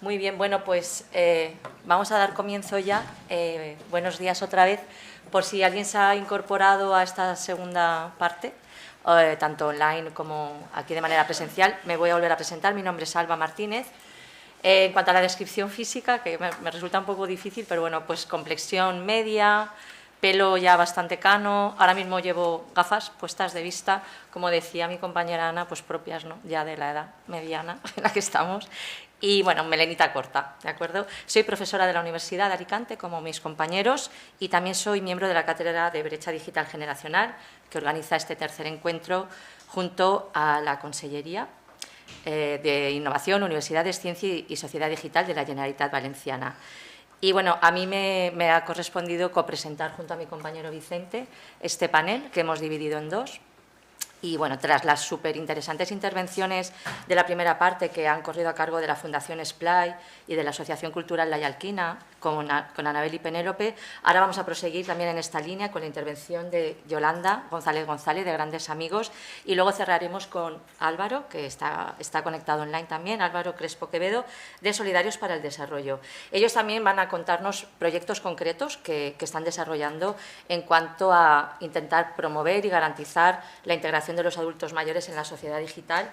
Muy bien, bueno, pues vamos a dar comienzo ya. Buenos días otra vez. Por si alguien se ha incorporado a esta segunda parte, tanto online como aquí de manera presencial, me voy a volver a presentar. Mi nombre es Alba Martínez. En cuanto a la descripción física, que me resulta un poco difícil, pero bueno, pues complexión media, pelo ya bastante cano. Ahora mismo llevo gafas puestas de vista, como decía mi compañera Ana, pues propias, ¿no?, ya de la edad mediana en la que estamos. Y bueno, melenita corta, ¿de acuerdo? Soy profesora de la Universidad de Alicante, como mis compañeros, y también soy miembro de la Cátedra de Brecha Digital Generacional, que organiza este tercer encuentro junto a la Consellería de Innovación, Universidades, Ciencia y Sociedad Digital de la Generalitat Valenciana. Y bueno, a mí me ha correspondido copresentar junto a mi compañero Vicente este panel, que hemos dividido en dos. Y bueno, tras las súper interesantes intervenciones de la primera parte que han corrido a cargo de la Fundación Splay y de la Asociación Cultural La Yalquina con Anabel y Penélope, ahora vamos a proseguir también en esta línea con la intervención de Yolanda González González, de Grandes Amigos, y luego cerraremos con Álvaro, que está conectado online también, Álvaro Crespo Quevedo, de Solidarios para el Desarrollo. Ellos también van a contarnos proyectos concretos que están desarrollando en cuanto a intentar promover y garantizar la integración de los adultos mayores en la sociedad digital,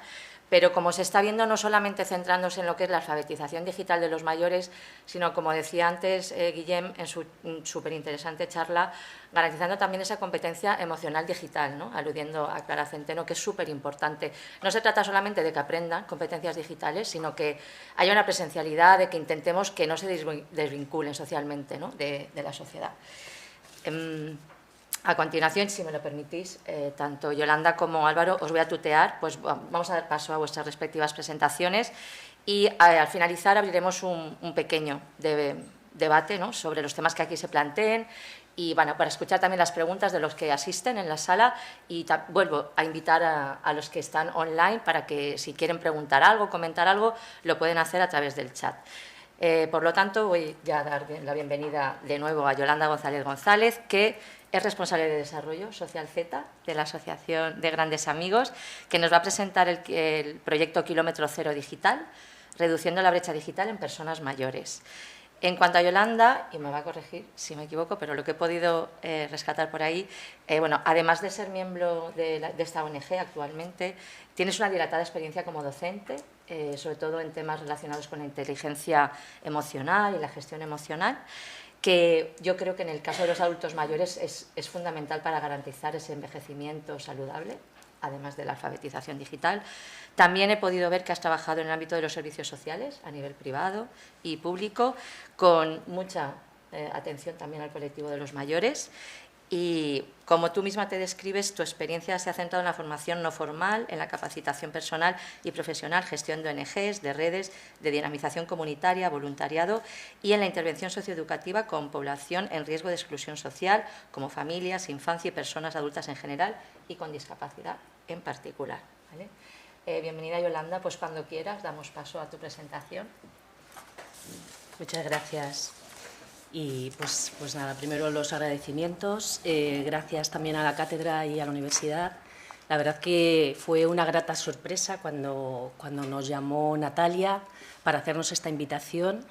pero como se está viendo, no solamente centrándose en lo que es la alfabetización digital de los mayores, sino, como decía antes Guillem en su súper interesante charla, garantizando también esa competencia emocional digital, ¿no?, aludiendo a Clara Centeno, que es súper importante. No se trata solamente de que aprendan competencias digitales, sino que haya una presencialidad, de que intentemos que no se desvinculen socialmente, ¿no?, de la sociedad. A continuación, si me lo permitís, tanto Yolanda como Álvaro, os voy a tutear, pues vamos a dar paso a vuestras respectivas presentaciones y al finalizar abriremos un pequeño debate, ¿no?, sobre los temas que aquí se planteen y bueno, para escuchar también las preguntas de los que asisten en la sala, y vuelvo a invitar a los que están online para que, si quieren preguntar algo, comentar algo, lo pueden hacer a través del chat. Por lo tanto, voy ya a dar la bienvenida de nuevo a Yolanda González González, que es responsable de Desarrollo Social Z de la Asociación de Grandes Amigos, que nos va a presentar el proyecto Kilómetro Cero Digital, reduciendo la brecha digital en personas mayores. En cuanto a Yolanda, y me va a corregir si me equivoco, pero lo que he podido rescatar por ahí, bueno, además de ser miembro de esta ONG actualmente, tienes una dilatada experiencia como docente, sobre todo en temas relacionados con la inteligencia emocional y la gestión emocional, que yo creo que en el caso de los adultos mayores es fundamental para garantizar ese envejecimiento saludable, además de la alfabetización digital. También he podido ver que has trabajado en el ámbito de los servicios sociales, a nivel privado y público, con mucha atención también al colectivo de los mayores. Y como tú misma te describes, tu experiencia se ha centrado en la formación no formal, en la capacitación personal y profesional, gestión de ONGs, de redes, de dinamización comunitaria, voluntariado y en la intervención socioeducativa con población en riesgo de exclusión social, como familias, infancia y personas adultas en general y con discapacidad en particular, ¿vale? Bienvenida, Yolanda, pues cuando quieras damos paso a tu presentación. Muchas gracias. Y pues nada, primero los agradecimientos, gracias también a la cátedra y a la universidad. La verdad que fue una grata sorpresa cuando nos llamó Natalia para hacernos esta invitación,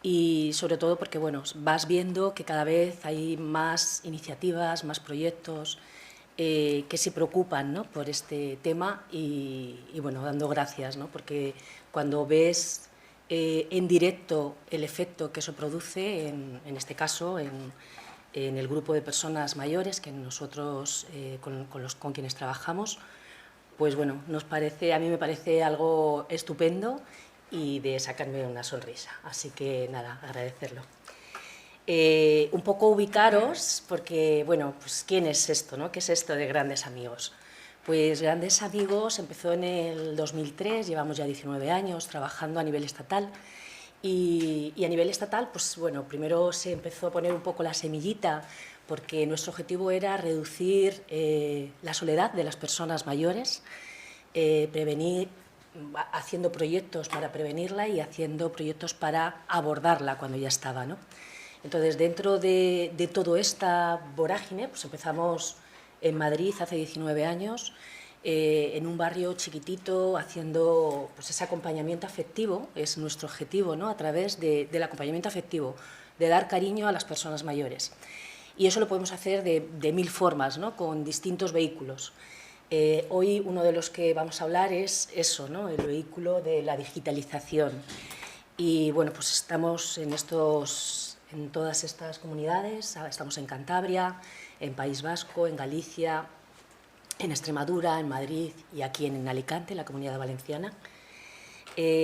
y sobre todo porque bueno, vas viendo que cada vez hay más iniciativas, más proyectos que se preocupan, ¿no?, por este tema y bueno, dando gracias, ¿no?, porque cuando ves en directo el efecto que eso produce, en este caso, en el grupo de personas mayores que nosotros con quienes trabajamos, pues bueno, a mí me parece algo estupendo y de sacarme una sonrisa. Así que nada, agradecerlo. Un poco ubicaros, porque bueno, pues ¿quién es esto, no? ¿Qué es esto de Grandes Amigos? Pues Grandes Amigos empezó en el 2003, llevamos ya 19 años trabajando a nivel estatal y a nivel estatal, pues bueno, primero se empezó a poner un poco la semillita porque nuestro objetivo era reducir la soledad de las personas mayores, prevenir, haciendo proyectos para prevenirla y haciendo proyectos para abordarla cuando ya estaba, ¿no? Entonces, dentro de toda esta vorágine, pues empezamos en Madrid hace 19 años, en un barrio chiquitito, haciendo pues, ese acompañamiento afectivo, es nuestro objetivo, ¿no? A través del acompañamiento afectivo, de dar cariño a las personas mayores. Y eso lo podemos hacer de mil formas, ¿no? Con distintos vehículos. Hoy uno de los que vamos a hablar es eso, ¿no? El vehículo de la digitalización. Y bueno, pues estamos en todas estas comunidades, estamos en Cantabria, en País Vasco, en Galicia, en Extremadura, en Madrid y aquí en Alicante, en la Comunidad Valenciana.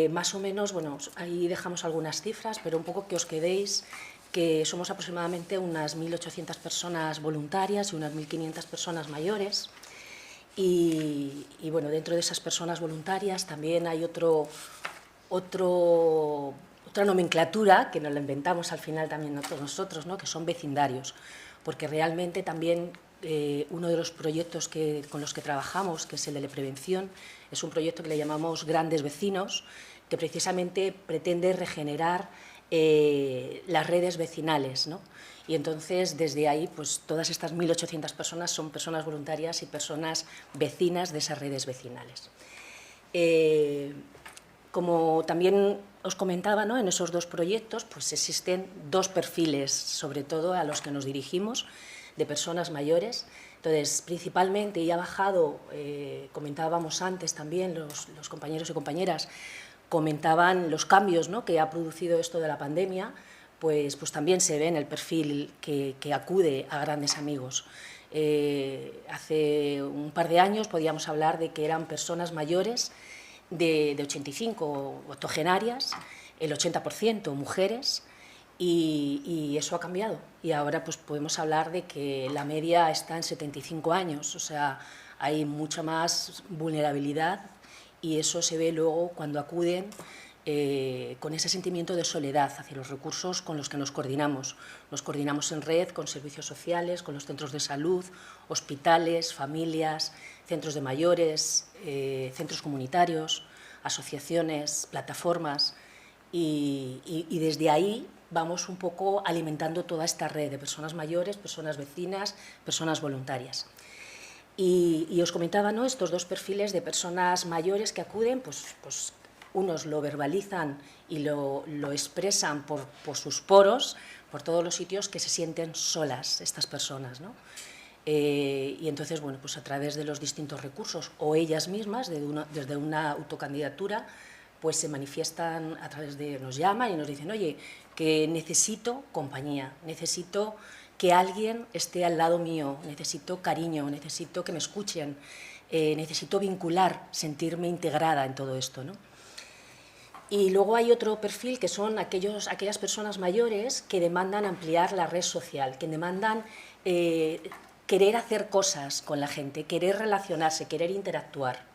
Más o menos, bueno, ahí dejamos algunas cifras, pero un poco que os quedéis que somos aproximadamente unas 1.800 personas voluntarias y unas 1.500 personas mayores. Y bueno, dentro de esas personas voluntarias también hay otra nomenclatura que nos la inventamos al final también nosotros, ¿no? Que son vecindarios, porque realmente también uno de los proyectos con los que trabajamos, que es el de la prevención, es un proyecto que le llamamos Grandes Vecinos, que precisamente pretende regenerar las redes vecinales, ¿no? Y entonces, desde ahí, pues todas estas 1.800 personas son personas voluntarias y personas vecinas de esas redes vecinales. Como también os comentaba, ¿no? En esos dos proyectos pues existen dos perfiles, sobre todo a los que nos dirigimos, de personas mayores. Entonces, principalmente, y ha bajado, comentábamos antes también, los compañeros y compañeras comentaban los cambios, ¿no? Que ha producido esto de la pandemia, pues también se ve en el perfil que acude a Grandes Amigos. Hace un par de años podíamos hablar de que eran personas mayores de 85 octogenarias, el 80% mujeres, y eso ha cambiado. Y ahora pues podemos hablar de que la media está en 75 años, o sea, hay mucha más vulnerabilidad y eso se ve luego cuando acuden con ese sentimiento de soledad hacia los recursos con los que nos coordinamos. Nos coordinamos en red con servicios sociales, con los centros de salud, hospitales, familias, centros de mayores, centros comunitarios, asociaciones, plataformas y desde ahí vamos un poco alimentando toda esta red de personas mayores, personas vecinas, personas voluntarias. Y os comentaba, ¿no? Estos dos perfiles de personas mayores que acuden, pues unos lo verbalizan y lo expresan por sus poros, por todos los sitios, que se sienten solas estas personas, ¿no? Y entonces, bueno, pues a través de los distintos recursos o ellas mismas, desde una autocandidatura, pues se manifiestan a través nos llaman y nos dicen, oye, que necesito compañía, necesito que alguien esté al lado mío, necesito cariño, necesito que me escuchen, necesito vincular, sentirme integrada en todo esto, ¿no? Y luego hay otro perfil que son aquellas personas mayores que demandan ampliar la red social, que demandan querer hacer cosas con la gente, querer relacionarse, querer interactuar.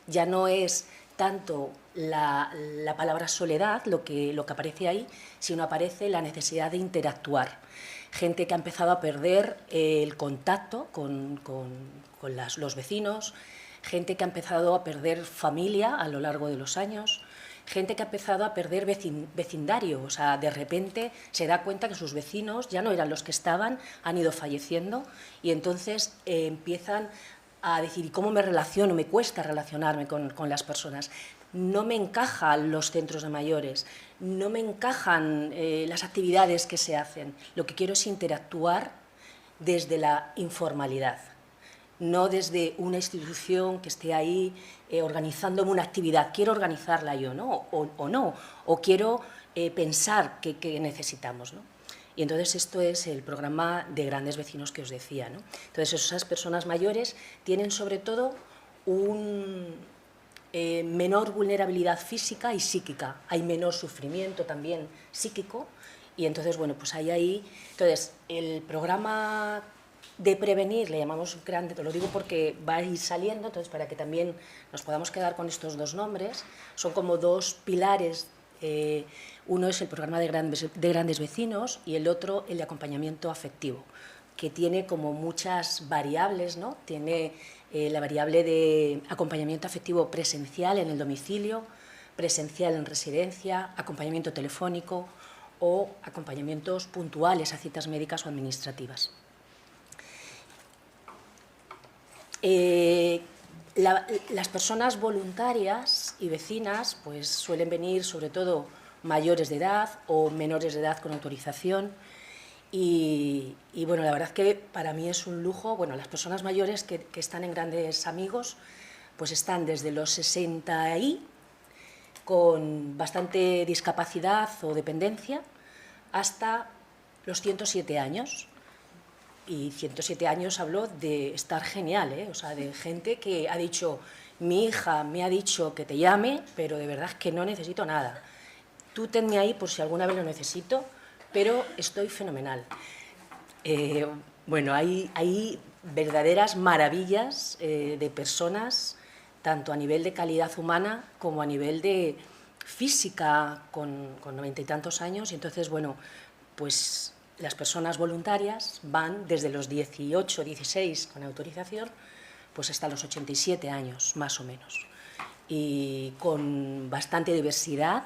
Ya no es tanto la palabra soledad lo que aparece ahí, sino aparece la necesidad de interactuar. Gente que ha empezado a perder el contacto con los vecinos, gente que ha empezado a perder familia a lo largo de los años, gente que ha empezado a perder vecindario, o sea, de repente se da cuenta que sus vecinos ya no eran los que estaban, han ido falleciendo y entonces empiezan a decir, ¿y cómo me relaciono? Me cuesta relacionarme con las personas. No me encajan los centros de mayores, no me encajan las actividades que se hacen. Lo que quiero es interactuar desde la informalidad, no desde una institución que esté ahí organizándome una actividad. Quiero organizarla yo, ¿no? O quiero pensar qué necesitamos, ¿no? Y entonces esto es el programa de Grandes Vecinos que os decía, ¿no? Entonces esas personas mayores tienen sobre todo menor vulnerabilidad física y psíquica, hay menor sufrimiento también psíquico y entonces, bueno, pues hay ahí. Entonces, el programa de prevenir, le llamamos grande, te lo digo porque va a ir saliendo, entonces para que también nos podamos quedar con estos dos nombres, son como dos pilares. Uno es el programa de Grandes Vecinos y el otro el de acompañamiento afectivo, que tiene como muchas variables, ¿no? Tiene la variable de acompañamiento afectivo presencial en el domicilio, presencial en residencia, acompañamiento telefónico o acompañamientos puntuales a citas médicas o administrativas. Las personas voluntarias y vecinas pues suelen venir sobre todo mayores de edad o menores de edad con autorización y bueno, la verdad que para mí es un lujo. Bueno, las personas mayores que están en Grandes Amigos pues están desde los 60 y con bastante discapacidad o dependencia hasta los 107 años. Y 107 años hablo de estar genial, ¿eh? O sea, de gente que ha dicho, mi hija me ha dicho que te llame, pero de verdad es que no necesito nada. Tú tenme ahí por si alguna vez lo necesito, pero estoy fenomenal. Bueno, hay verdaderas maravillas de personas, tanto a nivel de calidad humana como a nivel de física, con 90 y tantos años. Y entonces, bueno, pues las personas voluntarias van desde los 18, 16 con autorización, pues hasta los 87 años, más o menos. Y con bastante diversidad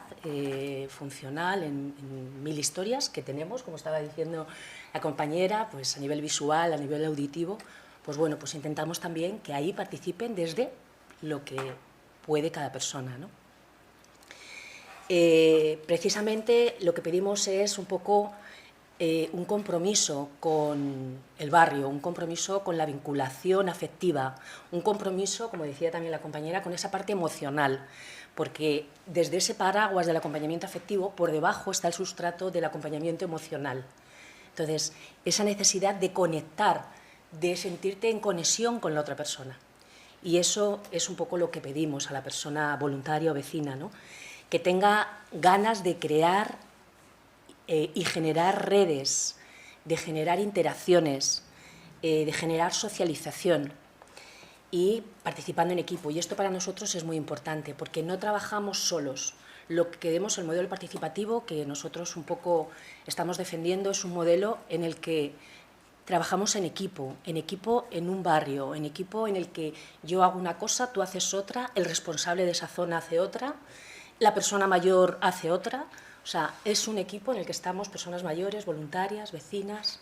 funcional en 1000 historias que tenemos, como estaba diciendo la compañera, pues a nivel visual, a nivel auditivo, pues bueno, pues intentamos también que ahí participen desde lo que puede cada persona, ¿no? Precisamente lo que pedimos es un poco un compromiso con el barrio, un compromiso con la vinculación afectiva, un compromiso, como decía también la compañera, con esa parte emocional, porque desde ese paraguas del acompañamiento afectivo, por debajo está el sustrato del acompañamiento emocional. Entonces, esa necesidad de conectar, de sentirte en conexión con la otra persona. Y eso es un poco lo que pedimos a la persona voluntaria o vecina, ¿no? Que tenga ganas de crear y generar redes, de generar interacciones, de generar socialización y participando en equipo. Y esto para nosotros es muy importante porque no trabajamos solos. Lo que vemos, el modelo participativo que nosotros un poco estamos defendiendo, es un modelo en el que trabajamos en equipo en un barrio, en equipo en el que yo hago una cosa, tú haces otra, el responsable de esa zona hace otra, la persona mayor hace otra. O sea, es un equipo en el que estamos personas mayores, voluntarias, vecinas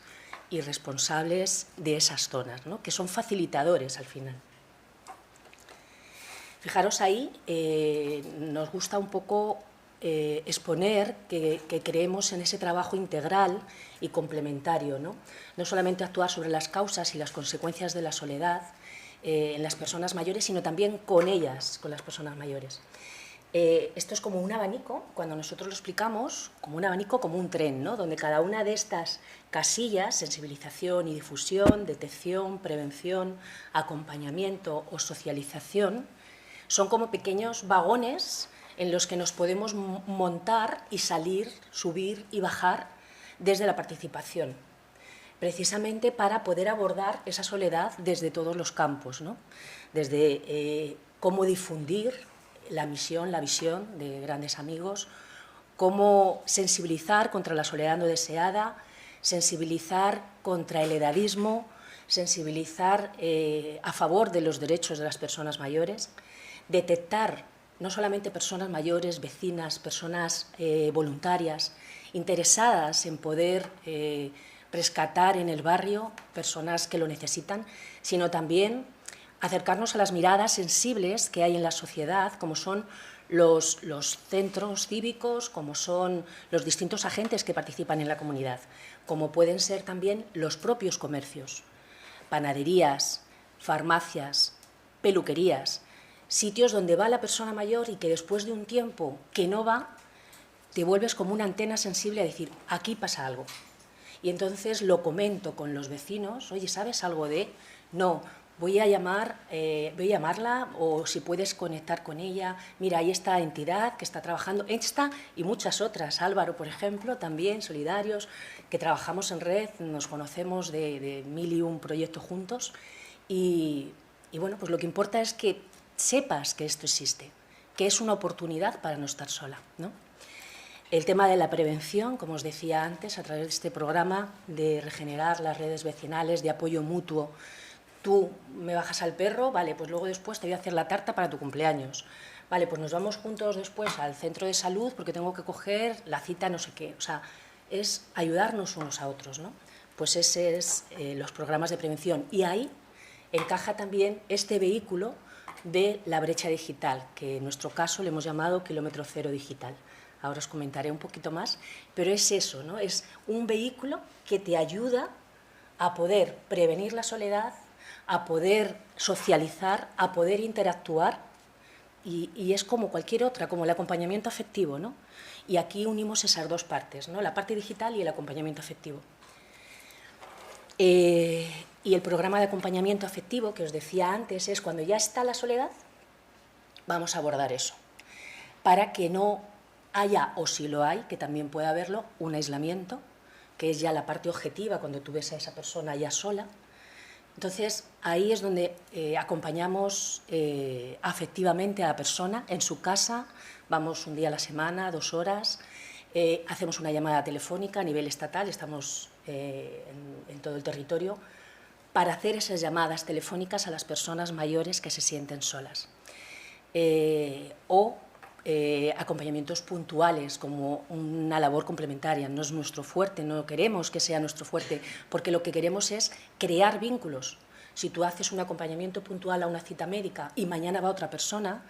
y responsables de esas zonas, ¿no? Que son facilitadores al final. Fijaros ahí, nos gusta un poco exponer que creemos en ese trabajo integral y complementario, ¿no? No solamente actuar sobre las causas y las consecuencias de la soledad en las personas mayores, sino también con ellas, con las personas mayores. Esto es como un abanico, cuando nosotros lo explicamos, como un abanico, como un tren, ¿no? Donde cada una de estas casillas, sensibilización y difusión, detección, prevención, acompañamiento o socialización, son como pequeños vagones en los que nos podemos montar y salir, subir y bajar desde la participación, precisamente para poder abordar esa soledad desde todos los campos, ¿no? Desde cómo difundir la misión, la visión de Grandes Amigos, cómo sensibilizar contra la soledad no deseada, sensibilizar contra el edadismo, sensibilizar a favor de los derechos de las personas mayores, detectar no solamente personas mayores, vecinas, personas voluntarias, interesadas en poder rescatar en el barrio personas que lo necesitan, sino también acercarnos a las miradas sensibles que hay en la sociedad, como son los centros cívicos, como son los distintos agentes que participan en la comunidad, como pueden ser también los propios comercios, panaderías, farmacias, peluquerías, sitios donde va la persona mayor y que después de un tiempo que no va, te vuelves como una antena sensible a decir, aquí pasa algo. Y entonces lo comento con los vecinos, oye, ¿sabes algo de...? No, voy a llamarla o si puedes conectar con ella. Mira, hay esta entidad que está trabajando, esta y muchas otras. Álvaro, por ejemplo, también, solidarios, que trabajamos en red, nos conocemos de 1001 proyectos juntos. Y bueno, pues lo que importa es que sepas que esto existe, que es una oportunidad para no estar sola, ¿no? El tema de la prevención, como os decía antes, a través de este programa de regenerar las redes vecinales, de apoyo mutuo. Tú me bajas al perro, vale, pues luego después te voy a hacer la tarta para tu cumpleaños. Vale, pues nos vamos juntos después al centro de salud porque tengo que coger la cita no sé qué. O sea, es ayudarnos unos a otros, ¿no? Pues ese es los programas de prevención. Y ahí encaja también este vehículo de la brecha digital, que en nuestro caso le hemos llamado kilómetro cero digital. Ahora os comentaré un poquito más, pero es eso, ¿no? Es un vehículo que te ayuda a poder prevenir la soledad, a poder socializar, a poder interactuar, y es como cualquier otra, como el acompañamiento afectivo, ¿no? Y aquí unimos esas dos partes, ¿no? La parte digital y el acompañamiento afectivo. Y el programa de acompañamiento afectivo que os decía antes es cuando ya está la soledad, vamos a abordar eso, para que no haya, o si lo hay, que también pueda haberlo, un aislamiento, que es ya la parte objetiva, cuando tú ves a esa persona ya sola. Entonces, ahí es donde acompañamos afectivamente a la persona en su casa, vamos un día a la semana, 2 horas, hacemos una llamada telefónica a nivel estatal, estamos en todo el territorio, para hacer esas llamadas telefónicas a las personas mayores que se sienten solas. Acompañamientos puntuales como una labor complementaria. No es nuestro fuerte, no queremos que sea nuestro fuerte, porque lo que queremos es crear vínculos. Si tú haces un acompañamiento puntual a una cita médica y mañana va otra persona,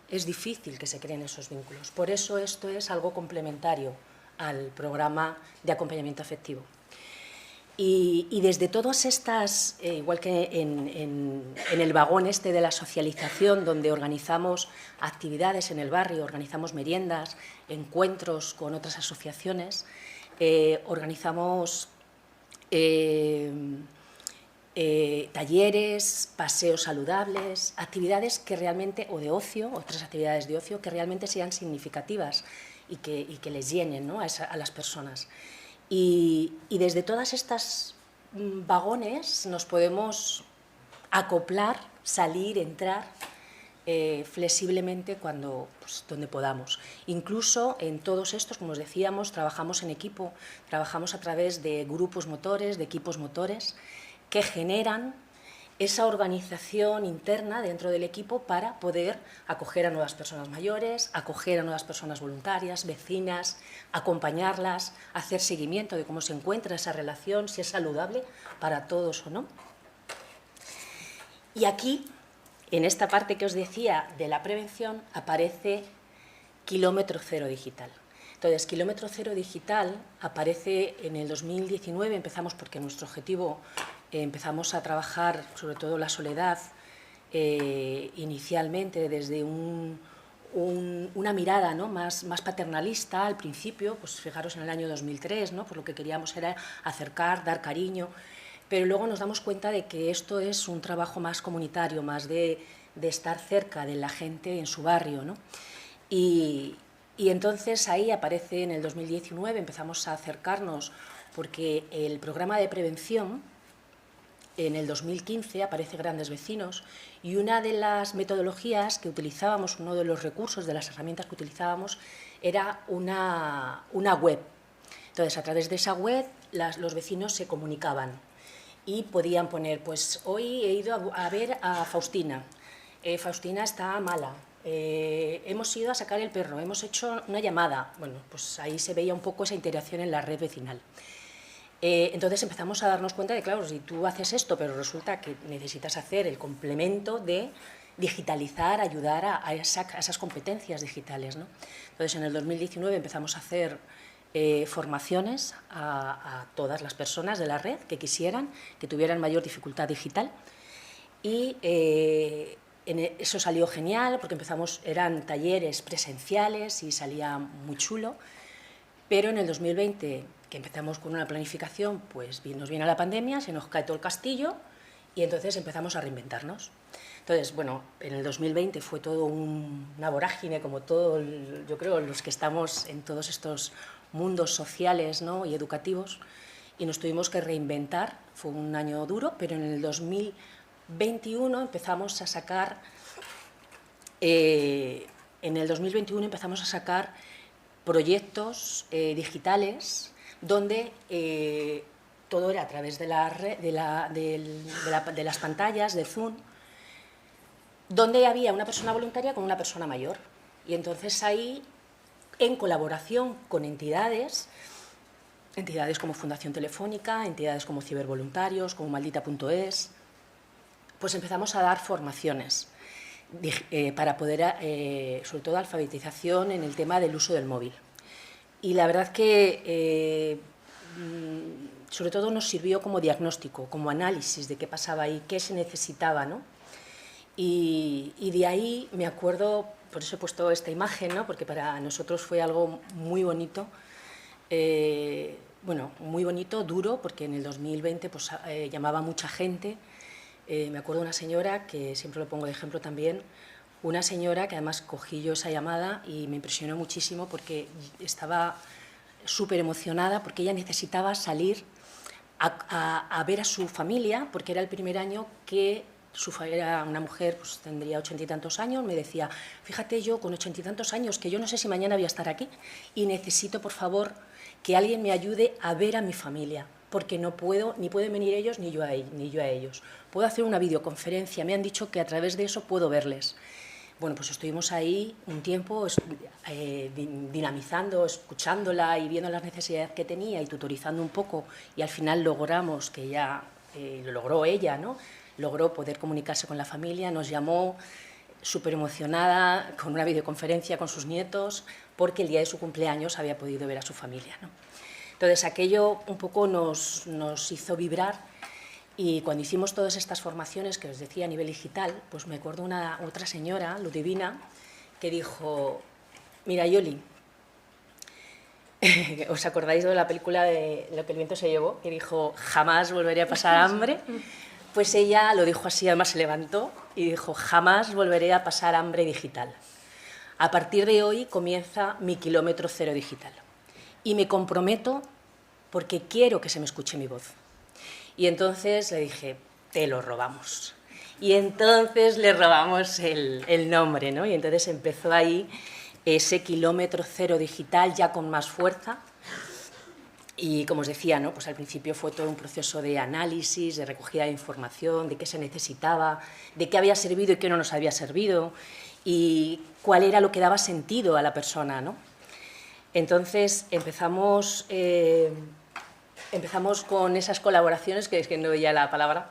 es difícil que se creen esos vínculos. Por eso esto es algo complementario al programa de acompañamiento afectivo. Y desde todas estas, igual que en el vagón este de la socialización, donde organizamos actividades en el barrio, organizamos meriendas, encuentros con otras asociaciones, organizamos talleres, paseos saludables, actividades que realmente, o de ocio, otras actividades de ocio, que realmente sean significativas y que les llenen, ¿no?, a las personas. Y desde todas estas vagones nos podemos acoplar, salir, entrar flexiblemente donde podamos. Incluso en todos estos, como os decíamos, trabajamos en equipo, trabajamos a través de grupos motores, de equipos motores, que generan esa organización interna dentro del equipo para poder acoger a nuevas personas mayores, acoger a nuevas personas voluntarias, vecinas, acompañarlas, hacer seguimiento de cómo se encuentra esa relación, si es saludable para todos o no. Y aquí, en esta parte que os decía de la prevención, aparece kilómetro cero digital. Entonces, kilómetro cero digital aparece en el 2019, empezamos porque nuestro objetivo, empezamos a trabajar sobre todo la soledad inicialmente desde una mirada, ¿no?, más paternalista al principio, pues fijaros en el año 2003, ¿no?, pues lo que queríamos era acercar, dar cariño, pero luego nos damos cuenta de que esto es un trabajo más comunitario, más de estar cerca de la gente en su barrio, ¿no? Y entonces ahí aparece en el 2019, empezamos a acercarnos porque el programa de prevención en el 2015 aparece Grandes Vecinos y una de las metodologías que utilizábamos, uno de los recursos, de las herramientas que utilizábamos, era una web. Entonces, a través de esa web los vecinos se comunicaban y podían poner, pues hoy he ido a ver a Faustina, Faustina está mala, hemos ido a sacar el perro, hemos hecho una llamada. Bueno, pues ahí se veía un poco esa interacción en la red vecinal. Entonces empezamos a darnos cuenta de, claro, si tú haces esto, pero resulta que necesitas hacer el complemento de digitalizar, ayudar a esas competencias digitales, ¿no? Entonces, en el 2019 empezamos a hacer formaciones a todas las personas de la red que quisieran, que tuvieran mayor dificultad digital, y eso salió genial porque eran talleres presenciales y salía muy chulo, pero en el 2020, que empezamos con una planificación, pues nos viene la pandemia, se nos cae todo el castillo y entonces empezamos a reinventarnos. Entonces, bueno, en el 2020 fue todo una vorágine, como yo creo, los que estamos en todos estos mundos sociales, ¿no?, y educativos, y nos tuvimos que reinventar. Fue un año duro, pero en el 2021 empezamos a sacar proyectos digitales donde todo era a través de las pantallas de Zoom, donde había una persona voluntaria con una persona mayor. Y entonces ahí, en colaboración con entidades como Fundación Telefónica, entidades como Cibervoluntarios, como Maldita.es, pues empezamos a dar formaciones para poder, sobre todo, alfabetización en el tema del uso del móvil. Y la verdad que, sobre todo, nos sirvió como diagnóstico, como análisis de qué pasaba ahí, qué se necesitaba, ¿no? Y de ahí me acuerdo, por eso he puesto esta imagen, ¿no? Porque para nosotros fue algo muy bonito, bueno, muy bonito, duro, porque en el 2020 pues, llamaba mucha gente. Me acuerdo de una señora, que siempre lo pongo de ejemplo también, una señora que además cogí yo esa llamada y me impresionó muchísimo porque estaba súper emocionada porque ella necesitaba salir a ver a su familia, porque era el primer año que era una mujer, pues tendría 80 y tantos años, me decía, fíjate yo con 80 y tantos años, que yo no sé si mañana voy a estar aquí y necesito, por favor, que alguien me ayude a ver a mi familia, porque no puedo, ni pueden venir ellos ni yo a ellos. Puedo hacer una videoconferencia, me han dicho que a través de eso puedo verles. Bueno, pues estuvimos ahí un tiempo dinamizando, escuchándola y viendo las necesidades que tenía y tutorizando un poco, y al final logramos que ella, lo logró ella, ¿no? Logró poder comunicarse con la familia, nos llamó súper emocionada con una videoconferencia con sus nietos, porque el día de su cumpleaños había podido ver a su familia, ¿no? Entonces aquello un poco nos hizo vibrar. Y cuando hicimos todas estas formaciones que os decía a nivel digital, pues me acuerdo otra señora, Ludivina, que dijo, mira, Yoli, ¿os acordáis de la película de Lo que el viento se llevó? Que dijo, jamás volveré a pasar hambre. Pues ella lo dijo así, además se levantó y dijo, jamás volveré a pasar hambre digital. A partir de hoy comienza mi kilómetro cero digital. Y me comprometo porque quiero que se me escuche mi voz. Y entonces le dije, te lo robamos. Y entonces le robamos el nombre, ¿no? Y entonces empezó ahí ese kilómetro cero digital ya con más fuerza. Y como os decía, ¿no? Pues al principio fue todo un proceso de análisis, de recogida de información, de qué se necesitaba, de qué había servido y qué no nos había servido, y cuál era lo que daba sentido a la persona, ¿no? Entonces empezamos con esas colaboraciones, que es que no veía la palabra,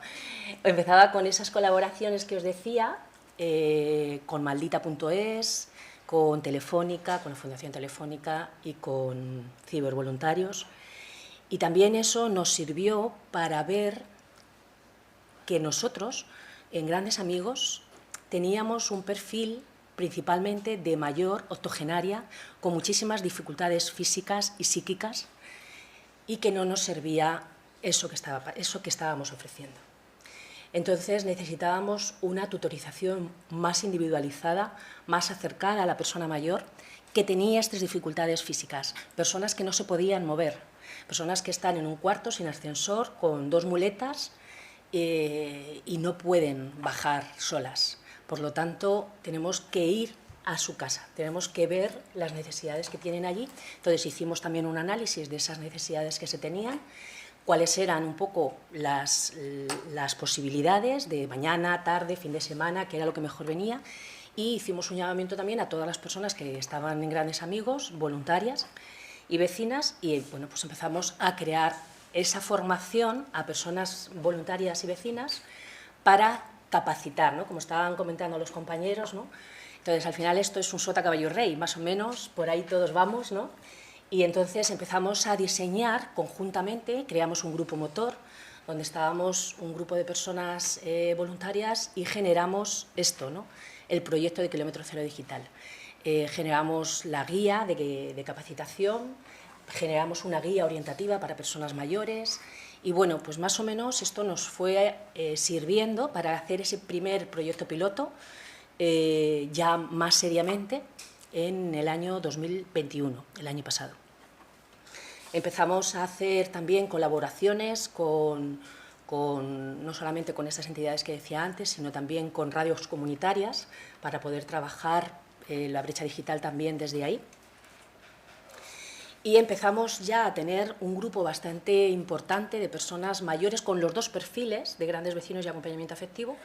empezaba con esas colaboraciones que os decía, con Maldita.es, con Telefónica, con la Fundación Telefónica y con cibervoluntarios. Y también eso nos sirvió para ver que nosotros, en Grandes Amigos, teníamos un perfil principalmente de mayor octogenaria, con muchísimas dificultades físicas y psíquicas, y que no nos servía eso que estábamos ofreciendo. Entonces necesitábamos una tutorización más individualizada, más acercada a la persona mayor que tenía estas dificultades físicas, personas que no se podían mover, personas que están en un cuarto sin ascensor, con 2 muletas y no pueden bajar solas. Por lo tanto, tenemos que ir a su casa, tenemos que ver las necesidades que tienen allí. Entonces hicimos también un análisis de esas necesidades que se tenían, cuáles eran un poco las posibilidades de mañana, tarde, fin de semana, qué era lo que mejor venía, y hicimos un llamamiento también a todas las personas que estaban en Grandes Amigos, voluntarias y vecinas, y bueno, pues empezamos a crear esa formación a personas voluntarias y vecinas para capacitar, ¿no? Como estaban comentando los compañeros, ¿no? Entonces, al final esto es un sota caballo rey, más o menos, por ahí todos vamos, ¿no? Y entonces empezamos a diseñar conjuntamente, creamos un grupo motor, donde estábamos un grupo de personas voluntarias y generamos esto, ¿no? El proyecto de Kilómetro Cero Digital. Generamos la guía de capacitación, generamos una guía orientativa para personas mayores y, bueno, pues más o menos esto nos fue sirviendo para hacer ese primer proyecto piloto, ya más seriamente, en el año 2021, el año pasado. Empezamos a hacer también colaboraciones no solamente con estas entidades que decía antes, sino también con radios comunitarias para poder trabajar la brecha digital también desde ahí. Y empezamos ya a tener un grupo bastante importante de personas mayores con los 2 perfiles de grandes vecinos y acompañamiento afectivo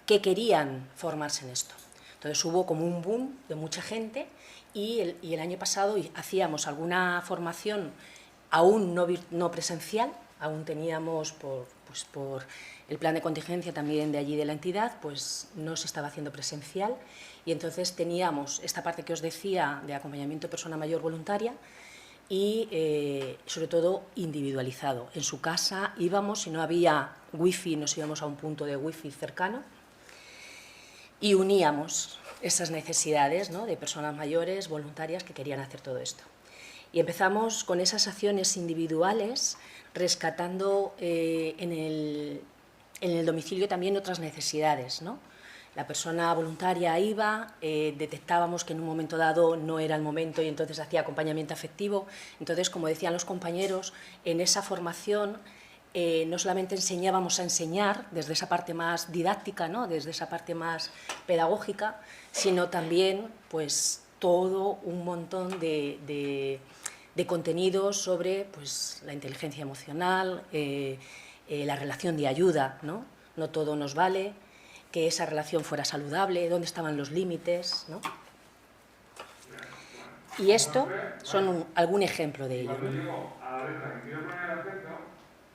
que querían formarse en esto. Entonces hubo como un boom de mucha gente y el año pasado hacíamos alguna formación aún no presencial, aún teníamos, por el plan de contingencia también de allí de la entidad, pues no se estaba haciendo presencial, y entonces teníamos esta parte que os decía de acompañamiento de persona mayor voluntaria y sobre todo individualizado. En su casa íbamos, si no había wifi, nos íbamos a un punto de wifi cercano y uníamos esas necesidades, ¿no?, de personas mayores voluntarias que querían hacer todo esto. Y empezamos con esas acciones individuales, rescatando en el domicilio también otras necesidades, ¿no? La persona voluntaria iba, detectábamos que en un momento dado no era el momento y entonces hacía acompañamiento afectivo. Entonces, como decían los compañeros, en esa formación no solamente enseñábamos a enseñar desde esa parte más didáctica, ¿no?, desde esa parte más pedagógica, sino también pues, todo un montón de contenidos sobre pues, la inteligencia emocional, la relación de ayuda, ¿no? No todo nos vale, que esa relación fuera saludable, dónde estaban los límites, ¿no? Y esto son algún ejemplo de ello, ¿no?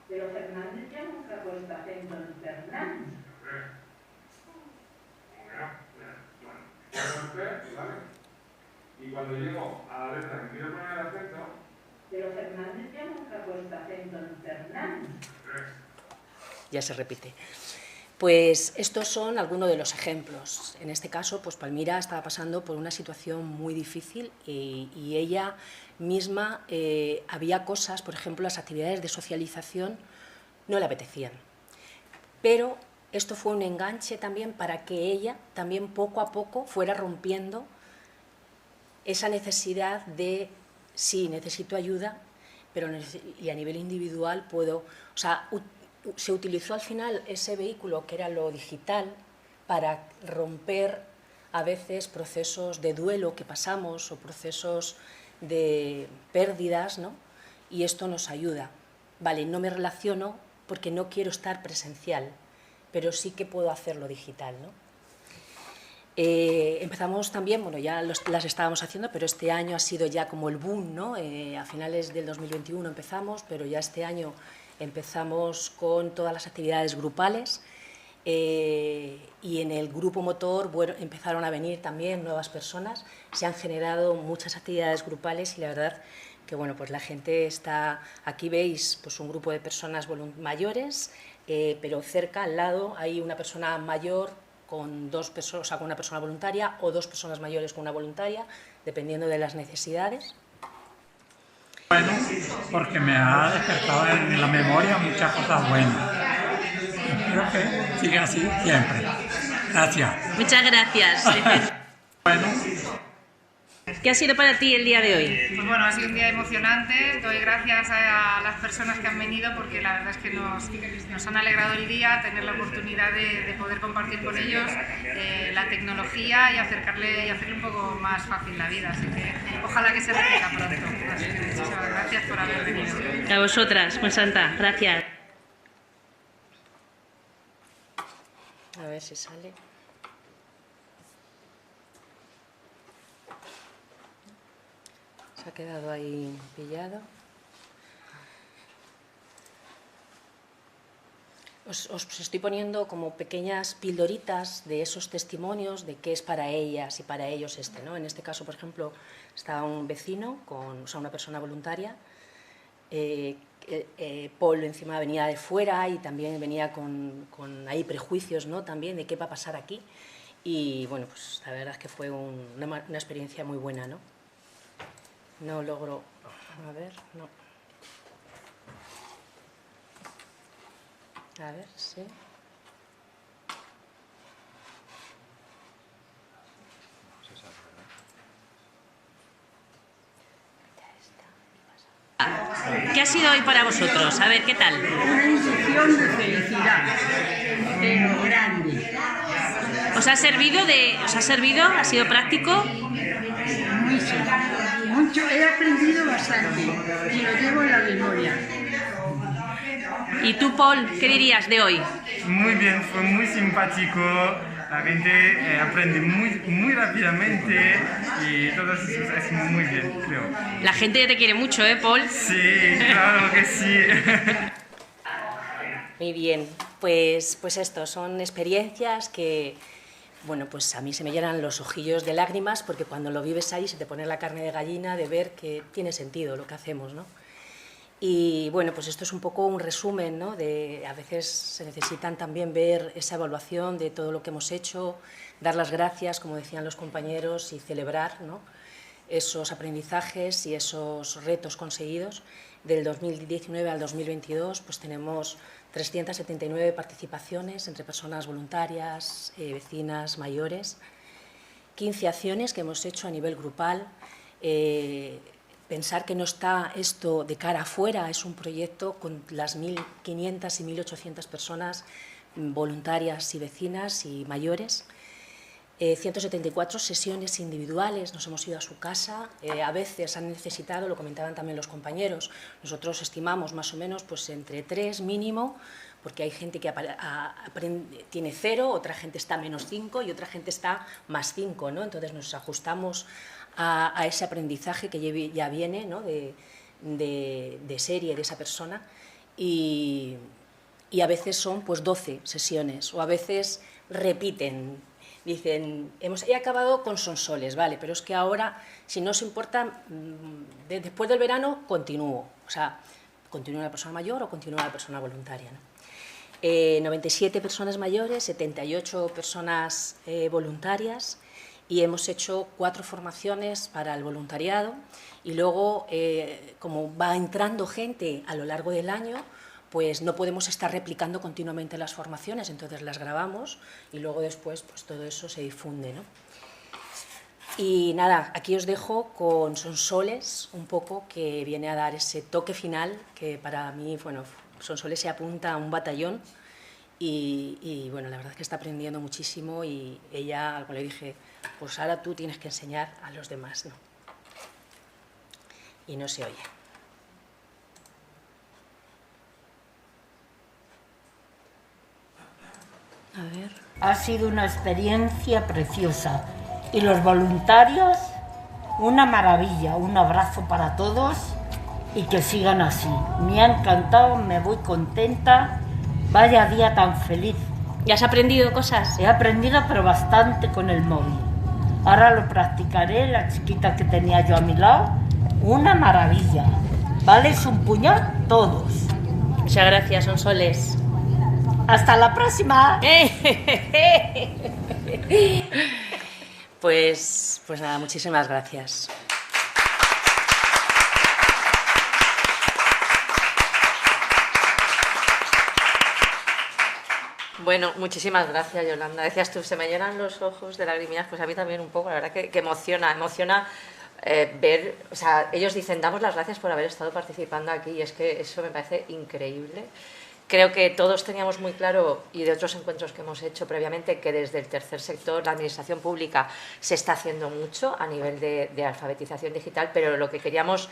Pero Fernández ya nunca ha puesto acento en Fernández. Y cuando llego a la letra que quiero poner el acento... Pero Fernández ya nunca ha puesto acento en Fernández. Ya se repite. Pues estos son algunos de los ejemplos. En este caso, pues Palmira estaba pasando por una situación muy difícil y ella misma había cosas, por ejemplo, las actividades de socialización no le apetecían. Pero esto fue un enganche también para que ella también poco a poco fuera rompiendo esa necesidad de, sí, necesito ayuda, pero y a nivel individual puedo... O sea, se utilizó al final ese vehículo que era lo digital para romper a veces procesos de duelo que pasamos o procesos de pérdidas, ¿no? Y esto nos ayuda. Vale, no me relaciono porque no quiero estar presencial, pero sí que puedo hacerlo digital, ¿no? Empezamos también, bueno, ya las estábamos haciendo, pero este año ha sido ya como el boom, ¿no? A finales del 2021 empezamos, pero ya este año empezamos con todas las actividades grupales y en el grupo motor, bueno, empezaron a venir también nuevas personas, se han generado muchas actividades grupales y la verdad que bueno, pues la gente está, aquí veis pues un grupo de personas mayores, pero cerca, al lado, hay una persona mayor con dos personas, o sea, con una persona voluntaria o dos personas mayores con una voluntaria, dependiendo de las necesidades. Bueno, porque me ha despertado en la memoria muchas cosas buenas. Espero que siga así siempre. Gracias. Muchas gracias. Bueno. ¿Qué ha sido para ti el día de hoy? Pues bueno, ha sido un día emocionante. Doy gracias a las personas que han venido porque la verdad es que nos han alegrado el día, tener la oportunidad de poder compartir con ellos la tecnología y hacerle un poco más fácil la vida. Así que ojalá que se repita pronto. Así que muchísimas gracias por haber venido. A vosotras, pues Santa, gracias. A ver si sale. Se ha quedado ahí pillado. Os estoy poniendo como pequeñas pildoritas de esos testimonios de qué es para ellas y para ellos ¿no? En este caso, por ejemplo, está un vecino, o sea, una persona voluntaria. Paul encima venía de fuera y también venía con ahí prejuicios, ¿no? También de qué va a pasar aquí. Y bueno, pues la verdad es que fue una experiencia muy buena, ¿no? No logro... A ver, no. A ver, sí. ¿Qué ha sido hoy para vosotros? A ver, ¿qué tal? Una inyección de felicidad, pero grande. ¿Os ha servido? ¿Ha sido práctico? Mucho, he aprendido bastante y lo llevo en la memoria. ¿Y tú, Paul, qué dirías de hoy? Muy bien, fue muy simpático, la gente aprende muy rápidamente y todo eso es muy bien, creo. La gente te quiere mucho, ¿eh, Paul? Sí, claro que sí. Muy bien, pues esto, son experiencias que, bueno, pues a mí se me llenan los ojillos de lágrimas porque cuando lo vives ahí se te pone la carne de gallina de ver que tiene sentido lo que hacemos, ¿no? Y bueno, pues esto es un poco un resumen, ¿no? A veces se necesitan también ver esa evaluación de todo lo que hemos hecho, dar las gracias, como decían los compañeros, y celebrar, ¿no?, esos aprendizajes y esos retos conseguidos. Del 2019 al 2022 pues tenemos 379 participaciones entre personas voluntarias, vecinas, mayores, 15 acciones que hemos hecho a nivel grupal. Pensar que no está esto de cara afuera, es un proyecto con las 1.500 y 1.800 personas voluntarias y vecinas y mayores. 174 sesiones individuales, nos hemos ido a su casa, a veces han necesitado, lo comentaban también los compañeros, nosotros estimamos más o menos pues entre 3 mínimo, porque hay gente que tiene 0, otra gente está menos 5 y otra gente está más 5, ¿no? Entonces nos ajustamos a ese aprendizaje que ya viene, ¿no?, de serie de esa persona, y a veces son pues 12 sesiones, o a veces repiten. Dicen, he acabado con Sonsoles, vale, pero es que ahora, si no os importa, después del verano continúo. O sea, continúa la persona mayor o continúa la persona voluntaria, ¿no? 97 personas mayores, 78 personas voluntarias, y hemos hecho 4 formaciones para el voluntariado. Y luego, como va entrando gente a lo largo del año, pues no podemos estar replicando continuamente las formaciones, entonces las grabamos y luego después pues todo eso se difunde, ¿no? Y nada, aquí os dejo con Sonsoles, un poco, que viene a dar ese toque final, que para mí, bueno, Sonsoles se apunta a un batallón y bueno, la verdad es que está aprendiendo muchísimo, y ella, como le dije, pues ahora tú tienes que enseñar a los demás, ¿no? Y no se oye. A ver. Ha sido una experiencia preciosa y los voluntarios, una maravilla. Un abrazo para todos y que sigan así. Me ha encantado, me voy contenta. Vaya día tan feliz. ¿Y has aprendido cosas? He aprendido, pero bastante, con el móvil. Ahora lo practicaré, la chiquita que tenía yo a mi lado. Una maravilla. ¿Vale? Es un puñal todos. Muchas gracias, Sonsoles. ¡Hasta la próxima! Pues nada, muchísimas gracias. Bueno, muchísimas gracias, Yolanda. Decías tú, se me llenan los ojos de lagrimillas, pues a mí también un poco, la verdad que emociona ver, o sea, ellos dicen, damos las gracias por haber estado participando aquí, y es que eso me parece increíble. Creo que todos teníamos muy claro, y de otros encuentros que hemos hecho previamente, que desde el tercer sector, la administración pública, se está haciendo mucho a nivel de alfabetización digital, pero lo que queríamos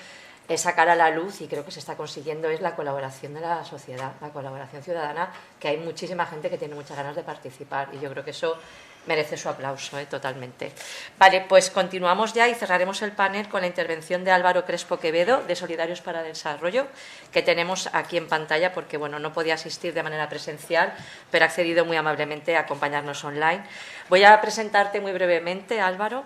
sacar a la luz, y creo que se está consiguiendo, es la colaboración de la sociedad, la colaboración ciudadana, que hay muchísima gente que tiene muchas ganas de participar, y yo creo que eso merece su aplauso, totalmente. Vale, pues continuamos ya y cerraremos el panel con la intervención de Álvaro Crespo Quevedo, de Solidarios para el Desarrollo, que tenemos aquí en pantalla porque, bueno, no podía asistir de manera presencial, pero ha accedido muy amablemente a acompañarnos online. Voy a presentarte muy brevemente, Álvaro.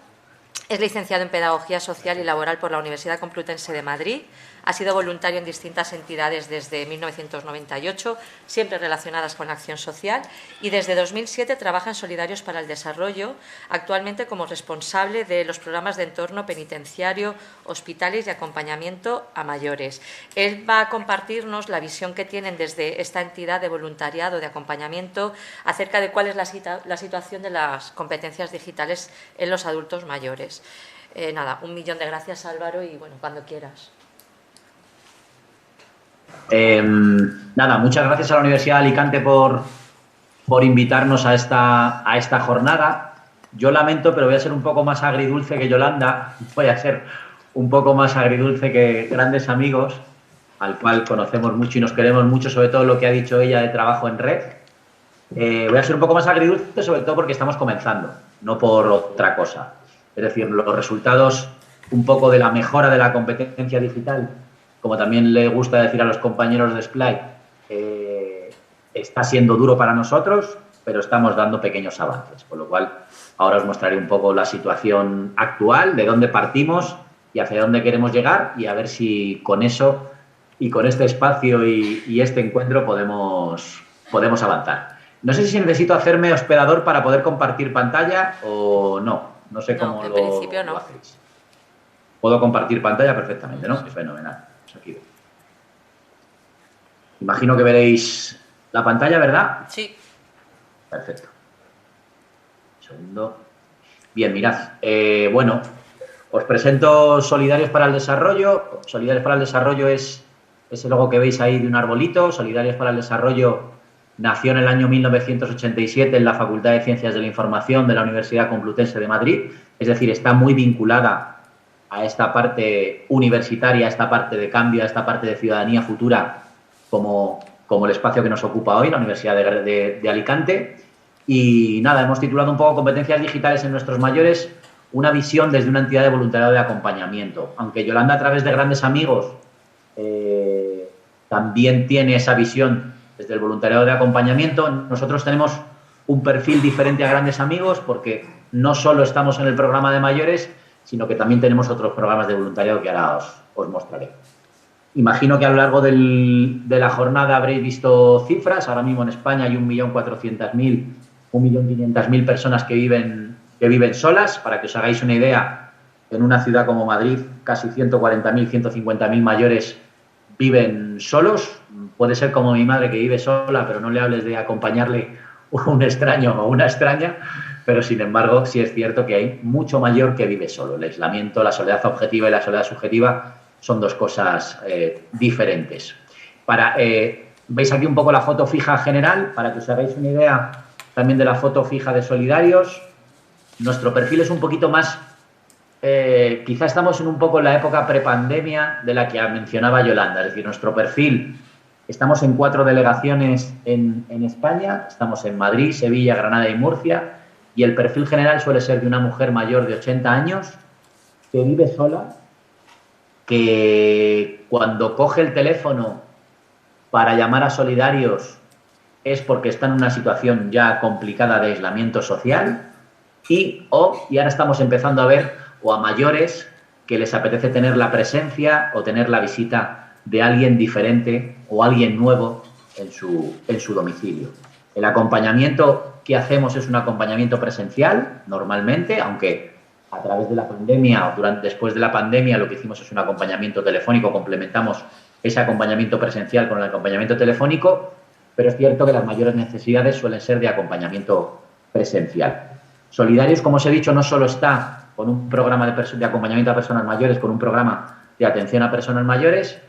Es licenciado en Pedagogía Social y Laboral por la Universidad Complutense de Madrid. Ha sido voluntario en distintas entidades desde 1998, siempre relacionadas con la acción social, y desde 2007 trabaja en Solidarios para el Desarrollo, actualmente como responsable de los programas de entorno penitenciario, hospitales y acompañamiento a mayores. Él va a compartirnos la visión que tienen desde esta entidad de voluntariado, de acompañamiento, acerca de cuál es la situación de las competencias digitales en los adultos mayores. Nada, 1.000.000 de gracias, Álvaro, y bueno, cuando quieras. Nada, muchas gracias a la Universidad de Alicante por invitarnos a esta jornada. Yo lamento, pero voy a ser un poco más agridulce que Yolanda, voy a ser un poco más agridulce que grandes amigos, al cual conocemos mucho y nos queremos mucho, sobre todo lo que ha dicho ella de trabajo en red. Voy a ser un poco más agridulce, sobre todo porque estamos comenzando, no por otra cosa. Es decir, los resultados un poco de la mejora de la competencia digital, como también le gusta decir a los compañeros de Splay, está siendo duro para nosotros, pero estamos dando pequeños avances, con lo cual ahora os mostraré un poco la situación actual, de dónde partimos y hacia dónde queremos llegar, y a ver si con eso y con este espacio y este encuentro podemos avanzar. No sé si necesito hacerme hospedador para poder compartir pantalla o no. No sé cómo en principio no. lo hacéis. Puedo compartir pantalla perfectamente, ¿no? Fenomenal. Pues aquí. Imagino que veréis la pantalla, ¿verdad? Sí. Perfecto. Un segundo. Bien, mirad. Bueno, os presento Solidarios para el Desarrollo. Solidarios para el Desarrollo es ese logo que veis ahí de un arbolito. Solidarios para el Desarrollo nació en el año 1987 en la Facultad de Ciencias de la Información de la Universidad Complutense de Madrid. Es decir, está muy vinculada a esta parte universitaria, a esta parte de cambio, a esta parte de ciudadanía futura, como el espacio que nos ocupa hoy, la Universidad de Alicante. Y nada, hemos titulado un poco Competencias digitales en nuestros mayores, una visión desde una entidad de voluntariado de acompañamiento. Aunque Yolanda, a través de Grandes Amigos, también tiene esa visión desde el voluntariado de acompañamiento, nosotros tenemos un perfil diferente a Grandes Amigos porque no solo estamos en el programa de mayores, sino que también tenemos otros programas de voluntariado que ahora os mostraré. Imagino que a lo largo de la jornada habréis visto cifras. Ahora mismo en España hay 1.400.000, 1.500.000 personas que viven solas. Para que os hagáis una idea, en una ciudad como Madrid, casi 140.000, 150.000 mayores viven solos. Puede ser como mi madre, que vive sola, pero no le hables de acompañarle un extraño o una extraña, pero sin embargo sí es cierto que hay mucho mayor que vive solo. El aislamiento, la soledad objetiva y la soledad subjetiva son dos cosas diferentes. Veis aquí un poco la foto fija general, para que os hagáis una idea también de la foto fija de Solidarios. Nuestro perfil es un poquito más... quizá estamos en un poco en la época prepandemia de la que mencionaba Yolanda, es decir, nuestro perfil... Estamos en 4 delegaciones en España, estamos en Madrid, Sevilla, Granada y Murcia, y el perfil general suele ser de una mujer mayor de 80 años que vive sola, que cuando coge el teléfono para llamar a Solidarios es porque está en una situación ya complicada de aislamiento social y ahora estamos empezando a ver a mayores que les apetece tener la presencia o tener la visita de alguien diferente o alguien nuevo en su domicilio. El acompañamiento que hacemos es un acompañamiento presencial, normalmente, aunque a través de la pandemia o después de la pandemia lo que hicimos es un acompañamiento telefónico, complementamos ese acompañamiento presencial con el acompañamiento telefónico, pero es cierto que las mayores necesidades suelen ser de acompañamiento presencial. Solidarios, como os he dicho, no solo está con un programa de acompañamiento a personas mayores, con un programa de atención a personas mayores.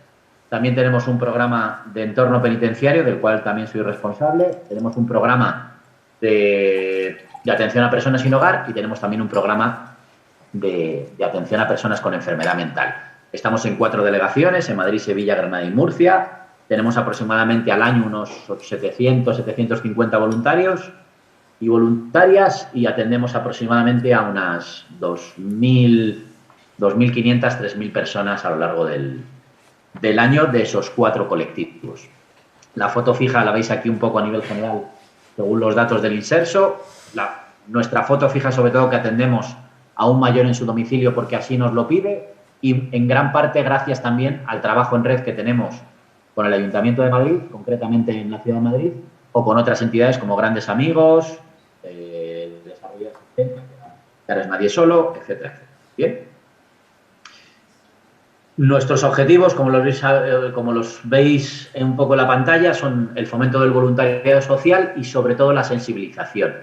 También tenemos un programa de entorno penitenciario, del cual también soy responsable. Tenemos un programa de atención a personas sin hogar y tenemos también un programa de atención a personas con enfermedad mental. Estamos en 4 delegaciones, en Madrid, Sevilla, Granada y Murcia. Tenemos aproximadamente al año unos 700, 750 voluntarios y voluntarias y atendemos aproximadamente a unas 2.500, 3.000 personas a lo largo del año de esos 4 colectivos. La foto fija la veis aquí un poco a nivel general según los datos del Inserso. Nuestra foto fija sobre todo que atendemos a un mayor en su domicilio porque así nos lo pide y en gran parte gracias también al trabajo en red que tenemos con el Ayuntamiento de Madrid, concretamente en la Ciudad de Madrid, o con otras entidades como Grandes Amigos, Desarrollo Asistencia, que ahora es Nadie Solo, etcétera, etcétera. Bien. Nuestros objetivos, como los veis un poco en la pantalla, son el fomento del voluntariado social y, sobre todo, la sensibilización.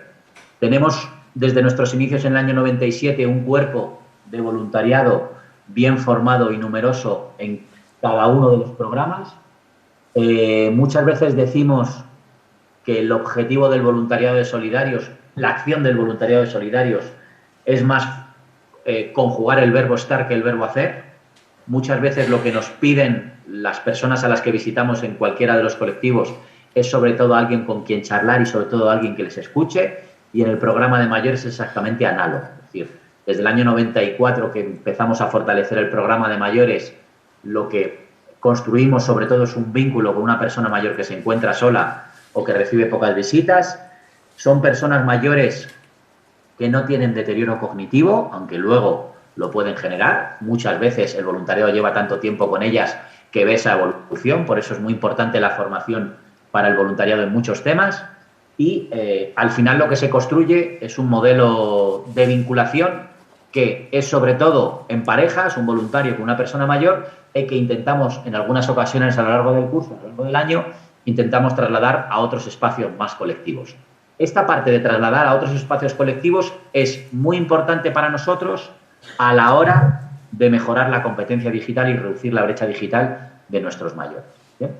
Tenemos, desde nuestros inicios en el año 97, un cuerpo de voluntariado bien formado y numeroso en cada uno de los programas. Muchas veces decimos que el objetivo del voluntariado de Solidarios, la acción del voluntariado de Solidarios, es más conjugar el verbo estar que el verbo hacer. Muchas veces lo que nos piden las personas a las que visitamos en cualquiera de los colectivos es sobre todo alguien con quien charlar y sobre todo alguien que les escuche, y en el programa de mayores es exactamente análogo. Es decir, desde el año 94 que empezamos a fortalecer el programa de mayores, lo que construimos sobre todo es un vínculo con una persona mayor que se encuentra sola o que recibe pocas visitas. Son personas mayores que no tienen deterioro cognitivo, aunque luego lo pueden generar. Muchas veces el voluntariado lleva tanto tiempo con ellas que ve esa evolución, por eso es muy importante la formación para el voluntariado en muchos temas. Y al final lo que se construye es un modelo de vinculación que es sobre todo en parejas, un voluntario con una persona mayor, y que intentamos en algunas ocasiones a lo largo del curso, a lo largo del año, intentamos trasladar a otros espacios más colectivos. Esta parte de trasladar a otros espacios colectivos es muy importante para nosotros a la hora de mejorar la competencia digital y reducir la brecha digital de nuestros mayores. ¿Bien?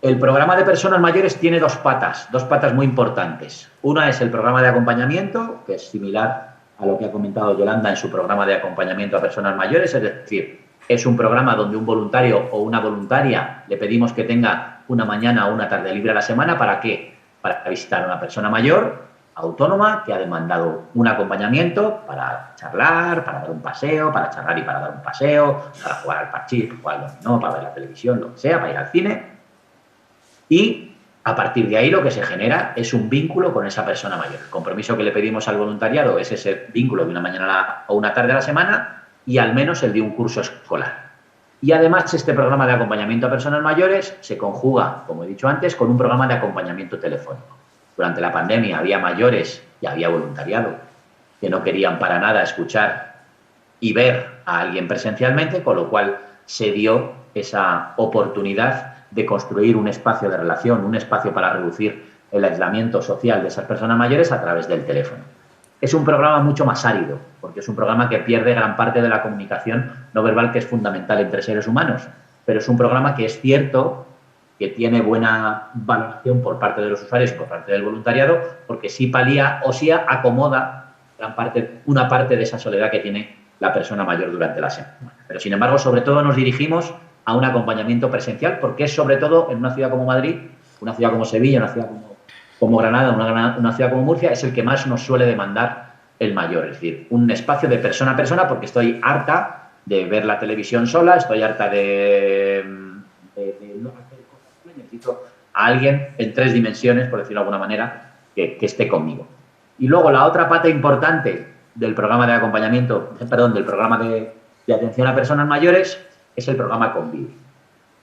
El programa de personas mayores tiene dos patas muy importantes. Una es el programa de acompañamiento, que es similar a lo que ha comentado Yolanda en su programa de acompañamiento a personas mayores, es decir, es un programa donde un voluntario o una voluntaria le pedimos que tenga una mañana o una tarde libre a la semana. ¿Para qué? Para visitar a una persona mayor, autónoma, que ha demandado un acompañamiento para charlar, para dar un paseo, para charlar y para dar un paseo, para jugar al parchís, para jugar al dominó, para ver la televisión, lo que sea, para ir al cine. Y a partir de ahí lo que se genera es un vínculo con esa persona mayor. El compromiso que le pedimos al voluntariado es ese vínculo de una mañana o una tarde a la semana y al menos el de un curso escolar. Y además este programa de acompañamiento a personas mayores se conjuga, como he dicho antes, con un programa de acompañamiento telefónico. Durante la pandemia había mayores y había voluntariado que no querían para nada escuchar y ver a alguien presencialmente, con lo cual se dio esa oportunidad de construir un espacio de relación, un espacio para reducir el aislamiento social de esas personas mayores a través del teléfono. Es un programa mucho más árido, porque es un programa que pierde gran parte de la comunicación no verbal, que es fundamental entre seres humanos, pero es un programa que es cierto que tiene buena valoración por parte de los usuarios y por parte del voluntariado, porque sí palía o sí acomoda una parte de esa soledad que tiene la persona mayor durante la semana. Pero, sin embargo, sobre todo nos dirigimos a un acompañamiento presencial, porque es sobre todo en una ciudad como Madrid, una ciudad como Sevilla, una ciudad como Granada, una ciudad como Murcia, es el que más nos suele demandar el mayor. Es decir, un espacio de persona a persona, porque estoy harta de ver la televisión sola, estoy harta de no hacer cosas, necesito a alguien en 3 dimensiones, por decirlo de alguna manera, que esté conmigo. Y luego la otra pata importante del programa de acompañamiento, del programa de atención a personas mayores, es el programa Convive.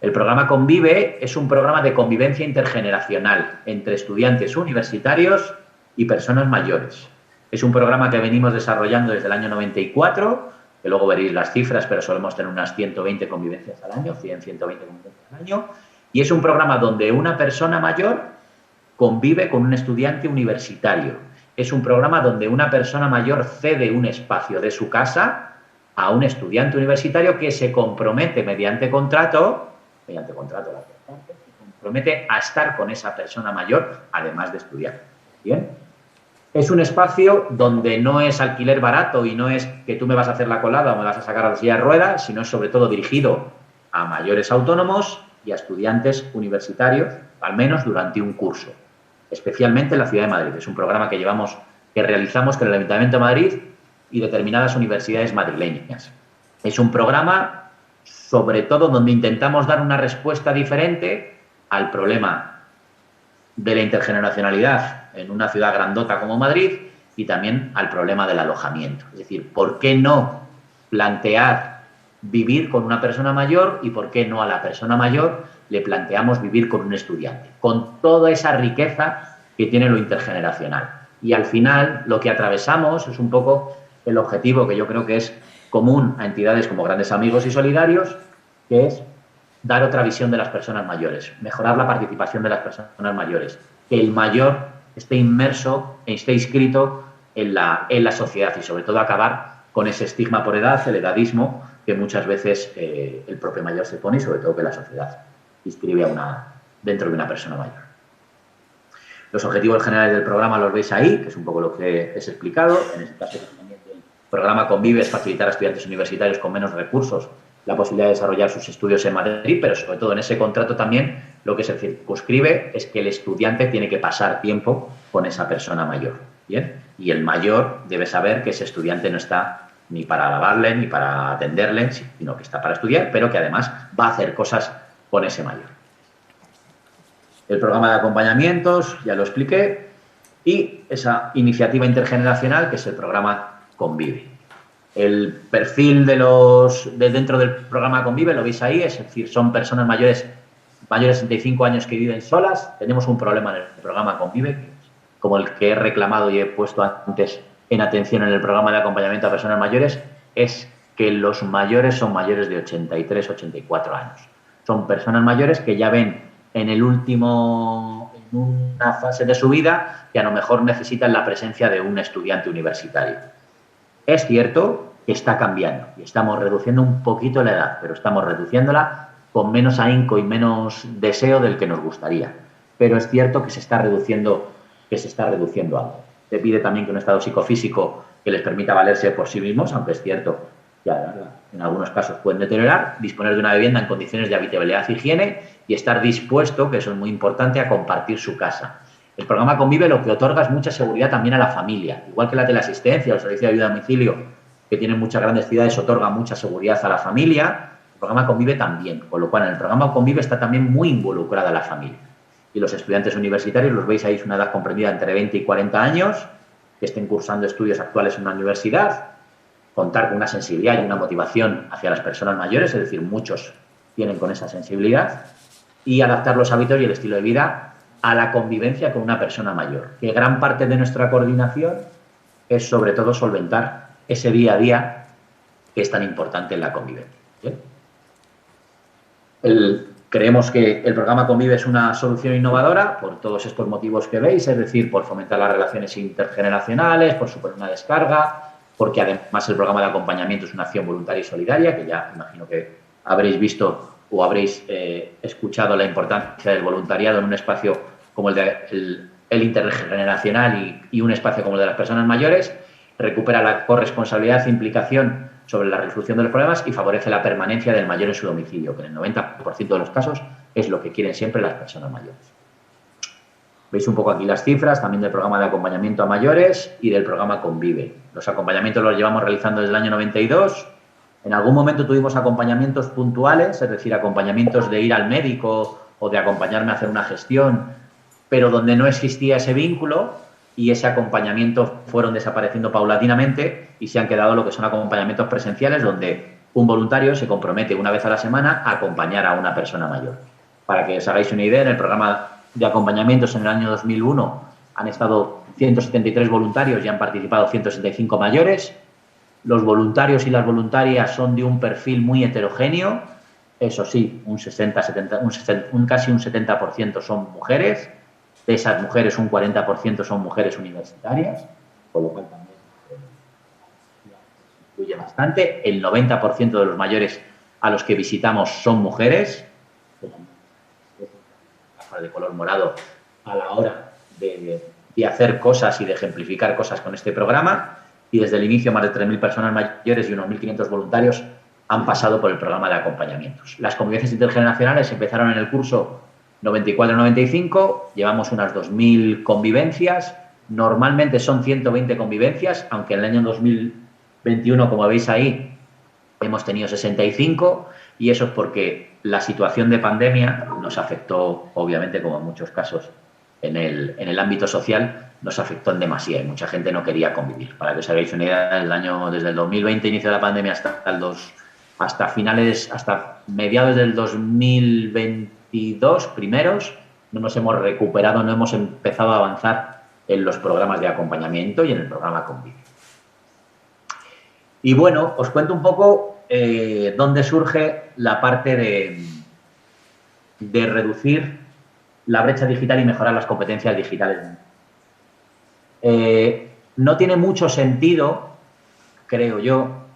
El programa Convive es un programa de convivencia intergeneracional entre estudiantes universitarios y personas mayores. Es un programa que venimos desarrollando desde el año 94, que luego veréis las cifras, pero solemos tener unas 120 convivencias al año, 100, 120 convivencias al año, y es un programa donde una persona mayor convive con un estudiante universitario. Es un programa donde una persona mayor cede un espacio de su casa a un estudiante universitario que se compromete mediante contrato se compromete a estar con esa persona mayor, además de estudiar. ¿Bien? Es un espacio donde no es alquiler barato y no es que tú me vas a hacer la colada o me vas a sacar a la silla de ruedas, sino es sobre todo dirigido a mayores autónomos y a estudiantes universitarios, al menos durante un curso, especialmente en la ciudad de Madrid. Es un programa que realizamos con el Ayuntamiento de Madrid y determinadas universidades madrileñas. Es un programa, sobre todo, donde intentamos dar una respuesta diferente al problema de la intergeneracionalidad en una ciudad grandota como Madrid y también al problema del alojamiento. Es decir, ¿por qué no plantear vivir con una persona mayor y por qué no a la persona mayor le planteamos vivir con un estudiante? Con toda esa riqueza que tiene lo intergeneracional. Y al final lo que atravesamos es un poco el objetivo que yo creo que es común a entidades como Grandes Amigos y Solidarios, que es dar otra visión de las personas mayores, mejorar la participación de las personas mayores, que el mayor esté inmerso e esté inscrito en la sociedad y sobre todo acabar con ese estigma por edad, el edadismo, que muchas veces el propio mayor se pone y sobre todo que la sociedad inscribe dentro de una persona mayor. Los objetivos generales del programa los veis ahí, que es un poco lo que os he explicado. En este caso, el programa Convive es facilitar a estudiantes universitarios con menos recursos la posibilidad de desarrollar sus estudios en Madrid, pero sobre todo en ese contrato también lo que se circunscribe es que el estudiante tiene que pasar tiempo con esa persona mayor. ¿Bien? Y el mayor debe saber que ese estudiante no está ni para alabarle ni para atenderle, sino que está para estudiar, pero que además va a hacer cosas con ese mayor. El programa de acompañamientos, ya lo expliqué, y esa iniciativa intergeneracional que es el programa Convive. El perfil de dentro del programa Convive lo veis ahí, es decir, son personas mayores de 65 años que viven solas. Tenemos un problema en el programa Convive, como el que he reclamado y he puesto antes en atención en el programa de acompañamiento a personas mayores, es que los mayores son mayores de 83, 84 años. Son personas mayores que ya ven en una fase de su vida que a lo mejor necesitan la presencia de un estudiante universitario. Es cierto que está cambiando y estamos reduciendo un poquito la edad, pero estamos reduciéndola con menos ahínco y menos deseo del que nos gustaría. Pero es cierto que se está reduciendo algo. Se pide también que un estado psicofísico que les permita valerse por sí mismos, aunque es cierto que en algunos casos pueden deteriorar, disponer de una vivienda en condiciones de habitabilidad e higiene y estar dispuesto, que eso es muy importante, a compartir su casa. El programa Convive lo que otorga es mucha seguridad también a la familia, igual que la teleasistencia o el servicio de ayuda a domicilio, que tienen muchas grandes ciudades, otorga mucha seguridad a la familia. El programa Convive también, con lo cual en el programa Convive está también muy involucrada la familia. Y los estudiantes universitarios, los veis ahí, es una edad comprendida entre 20 y 40 años, que estén cursando estudios actuales en una universidad, contar con una sensibilidad y una motivación hacia las personas mayores, es decir, muchos tienen con esa sensibilidad, y adaptar los hábitos y el estilo de vida a la convivencia con una persona mayor. Que gran parte de nuestra coordinación es sobre todo solventar ese día a día que es tan importante en la convivencia. ¿Bien? Creemos que el programa Convive es una solución innovadora por todos estos motivos que veis, es decir, por fomentar las relaciones intergeneracionales, por suponer una descarga, porque además el programa de acompañamiento es una acción voluntaria y solidaria, que ya imagino que habréis visto o habréis escuchado la importancia del voluntariado en un espacio como el intergeneracional y un espacio como el de las personas mayores, recupera la corresponsabilidad e implicación sobre la resolución de los problemas y favorece la permanencia del mayor en su domicilio, que en el 90% de los casos es lo que quieren siempre las personas mayores. Veis un poco aquí las cifras también del programa de acompañamiento a mayores y del programa Convive. Los acompañamientos los llevamos realizando desde el año 92. En algún momento tuvimos acompañamientos puntuales, es decir, acompañamientos de ir al médico o de acompañarme a hacer una gestión, pero donde no existía ese vínculo, y ese acompañamiento fueron desapareciendo paulatinamente y se han quedado lo que son acompañamientos presenciales donde un voluntario se compromete una vez a la semana a acompañar a una persona mayor. Para que os hagáis una idea, en el programa de acompañamientos en el año 2001 han estado 173 voluntarios y han participado 165 mayores. Los voluntarios y las voluntarias son de un perfil muy heterogéneo, eso sí, casi un 70% son mujeres. De esas mujeres, un 40% son mujeres universitarias, con lo cual también influye bastante. El 90% de los mayores a los que visitamos son mujeres, de color morado, a la hora de hacer cosas y de ejemplificar cosas con este programa. Y desde el inicio, más de 3.000 personas mayores y unos 1.500 voluntarios han pasado por el programa de acompañamientos. Las convivencias intergeneracionales empezaron en el curso 94-95, llevamos unas 2.000 convivencias, normalmente son 120 convivencias, aunque en el año 2021, como veis ahí, hemos tenido 65, y eso es porque la situación de pandemia nos afectó, obviamente, como en muchos casos, en el ámbito social, nos afectó en demasía y mucha gente no quería convivir. Para que os hagáis una idea, desde el 2020, inicio de la pandemia, hasta mediados del 2022 primeros, no nos hemos recuperado, no hemos empezado a avanzar en los programas de acompañamiento y en el programa Convive. Y bueno, os cuento un poco dónde surge la parte de reducir la brecha digital y mejorar las competencias digitales. No tiene mucho sentido, creo yo,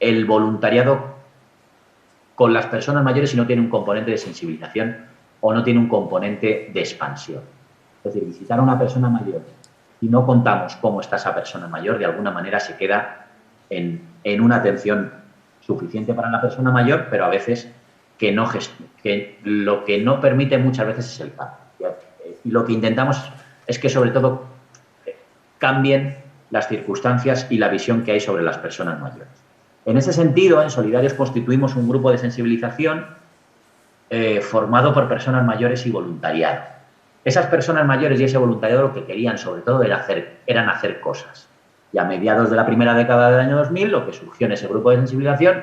el voluntariado con las personas mayores si no tiene un componente de sensibilización o no tiene un componente de expansión. Es decir, visitar a una persona mayor y no contamos cómo está esa persona mayor, de alguna manera se queda en una atención suficiente para la persona mayor, pero a veces que lo que no permite muchas veces es el cambio. Y lo que intentamos es que sobre todo cambien las circunstancias y la visión que hay sobre las personas mayores. En ese sentido, en Solidarios constituimos un grupo de sensibilización formado por personas mayores y voluntariado. Esas personas mayores y ese voluntariado lo que querían sobre todo eran hacer cosas. Y a mediados de la primera década del año 2000 lo que surgió en ese grupo de sensibilización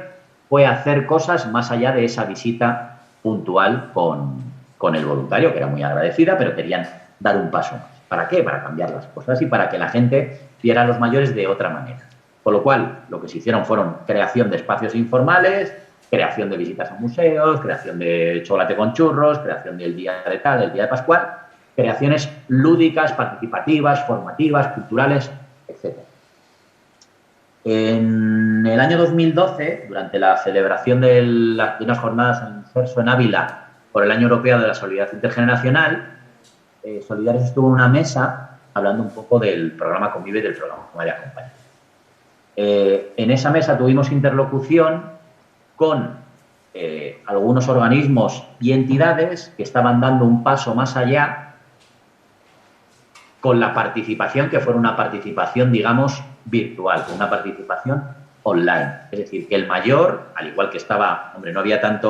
fue hacer cosas más allá de esa visita puntual con el voluntario, que era muy agradecida, pero querían dar un paso más. ¿Para qué? Para cambiar las cosas y para que la gente viera a los mayores de otra manera. Con lo cual, lo que se hicieron fueron creación de espacios informales, creación de visitas a museos, creación de chocolate con churros, creación del día de tal, del día de Pascual, creaciones lúdicas, participativas, formativas, culturales, etc. En el año 2012, durante la celebración de unas jornadas en Cerso, en Ávila, por el Año Europeo de la Solidaridad Intergeneracional, Solidarios estuvo en una mesa hablando un poco del programa Convive y del programa de acompañamiento. En esa mesa tuvimos interlocución con algunos organismos y entidades que estaban dando un paso más allá con la participación, que fuera una participación, digamos, virtual, una participación online. Es decir, que el mayor, al igual que estaba, hombre, no había tanta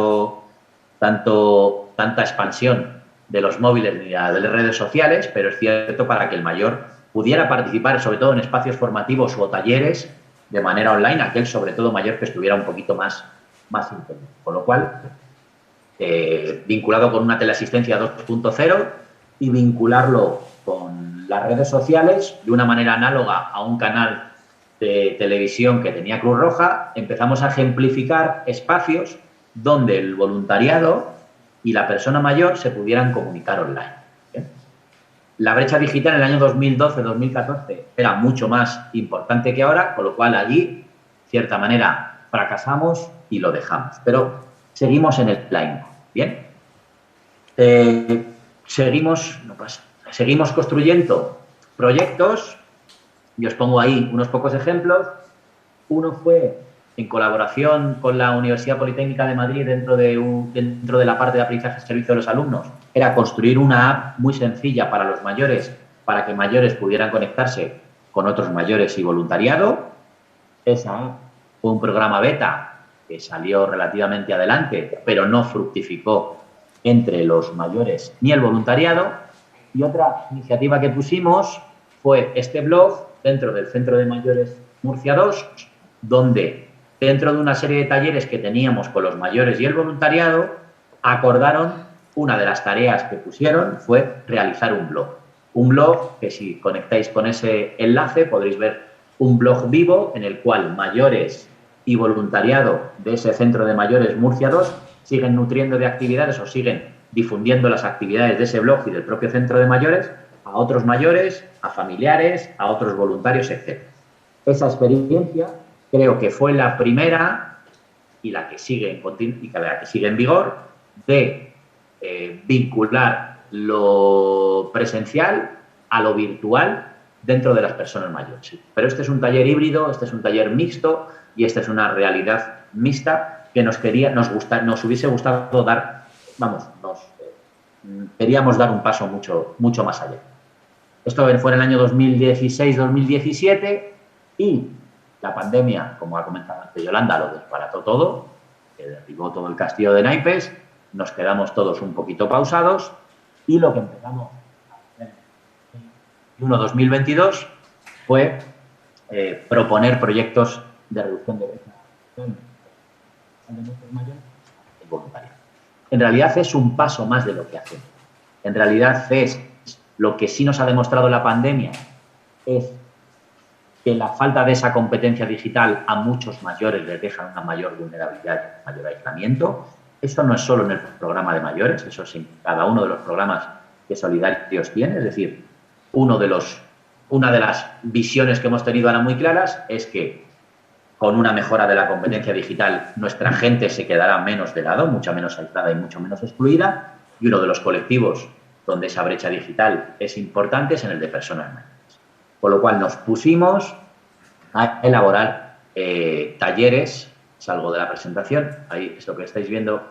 expansión de los móviles ni de las redes sociales, pero es cierto para que el mayor pudiera participar, sobre todo en espacios formativos o talleres, de manera online, aquel sobre todo mayor que estuviera un poquito más intenso. Con lo cual, vinculado con una teleasistencia 2.0 y vincularlo con las redes sociales de una manera análoga a un canal de televisión que tenía Cruz Roja, empezamos a ejemplificar espacios donde el voluntariado y la persona mayor se pudieran comunicar online. ¿Bien? La brecha digital en el año 2012-2014 era mucho más importante que ahora, con lo cual allí, de cierta manera, fracasamos y lo dejamos. Pero seguimos en el line. ¿Bien? Seguimos construyendo proyectos y os pongo ahí unos pocos ejemplos. Uno fue en colaboración con la Universidad Politécnica de Madrid dentro de la parte de aprendizaje y servicio de los alumnos, era construir una app muy sencilla para los mayores, para que mayores pudieran conectarse con otros mayores y voluntariado. Esa app fue un programa beta que salió relativamente adelante, pero no fructificó entre los mayores ni el voluntariado. Y otra iniciativa que pusimos fue este blog dentro del Centro de Mayores Murcia 2, donde dentro de una serie de talleres que teníamos con los mayores y el voluntariado, acordaron, una de las tareas que pusieron fue realizar un blog. Un blog que si conectáis con ese enlace podréis ver un blog vivo en el cual mayores y voluntariado de ese Centro de Mayores Murcia 2 siguen nutriendo de actividades o siguen difundiendo las actividades de ese blog y del propio Centro de Mayores a otros mayores, a familiares, a otros voluntarios, etc. Esa experiencia creo que fue la primera y la que sigue en vigor de vincular lo presencial a lo virtual dentro de las personas mayores. Pero este es un taller híbrido, este es un taller mixto y esta es una realidad mixta que nos hubiese gustado dar, queríamos dar un paso mucho más allá. Esto fue en el año 2016-2017 y la pandemia, como ha comentado antes Yolanda, lo desbarató todo, derribó todo el castillo de naipes, nos quedamos todos un poquito pausados y lo que empezamos en 2021-2022 fue proponer proyectos de reducción de brecha de nuestros mayores y voluntarios. En realidad es un paso más de lo que hacemos. En realidad es lo que sí nos ha demostrado la pandemia, es que la falta de esa competencia digital a muchos mayores les deja una mayor vulnerabilidad y un mayor aislamiento. Eso no es solo en el programa de mayores, eso es en cada uno de los programas que Solidarios tiene. Es decir, una de las visiones que hemos tenido ahora muy claras es que con una mejora de la competencia digital nuestra gente se quedará menos de lado, mucho menos aislada y mucho menos excluida. Y uno de los colectivos donde esa brecha digital es importante es en el de personas mayores. Con lo cual nos pusimos a elaborar talleres, salgo de la presentación, ahí es lo que estáis viendo,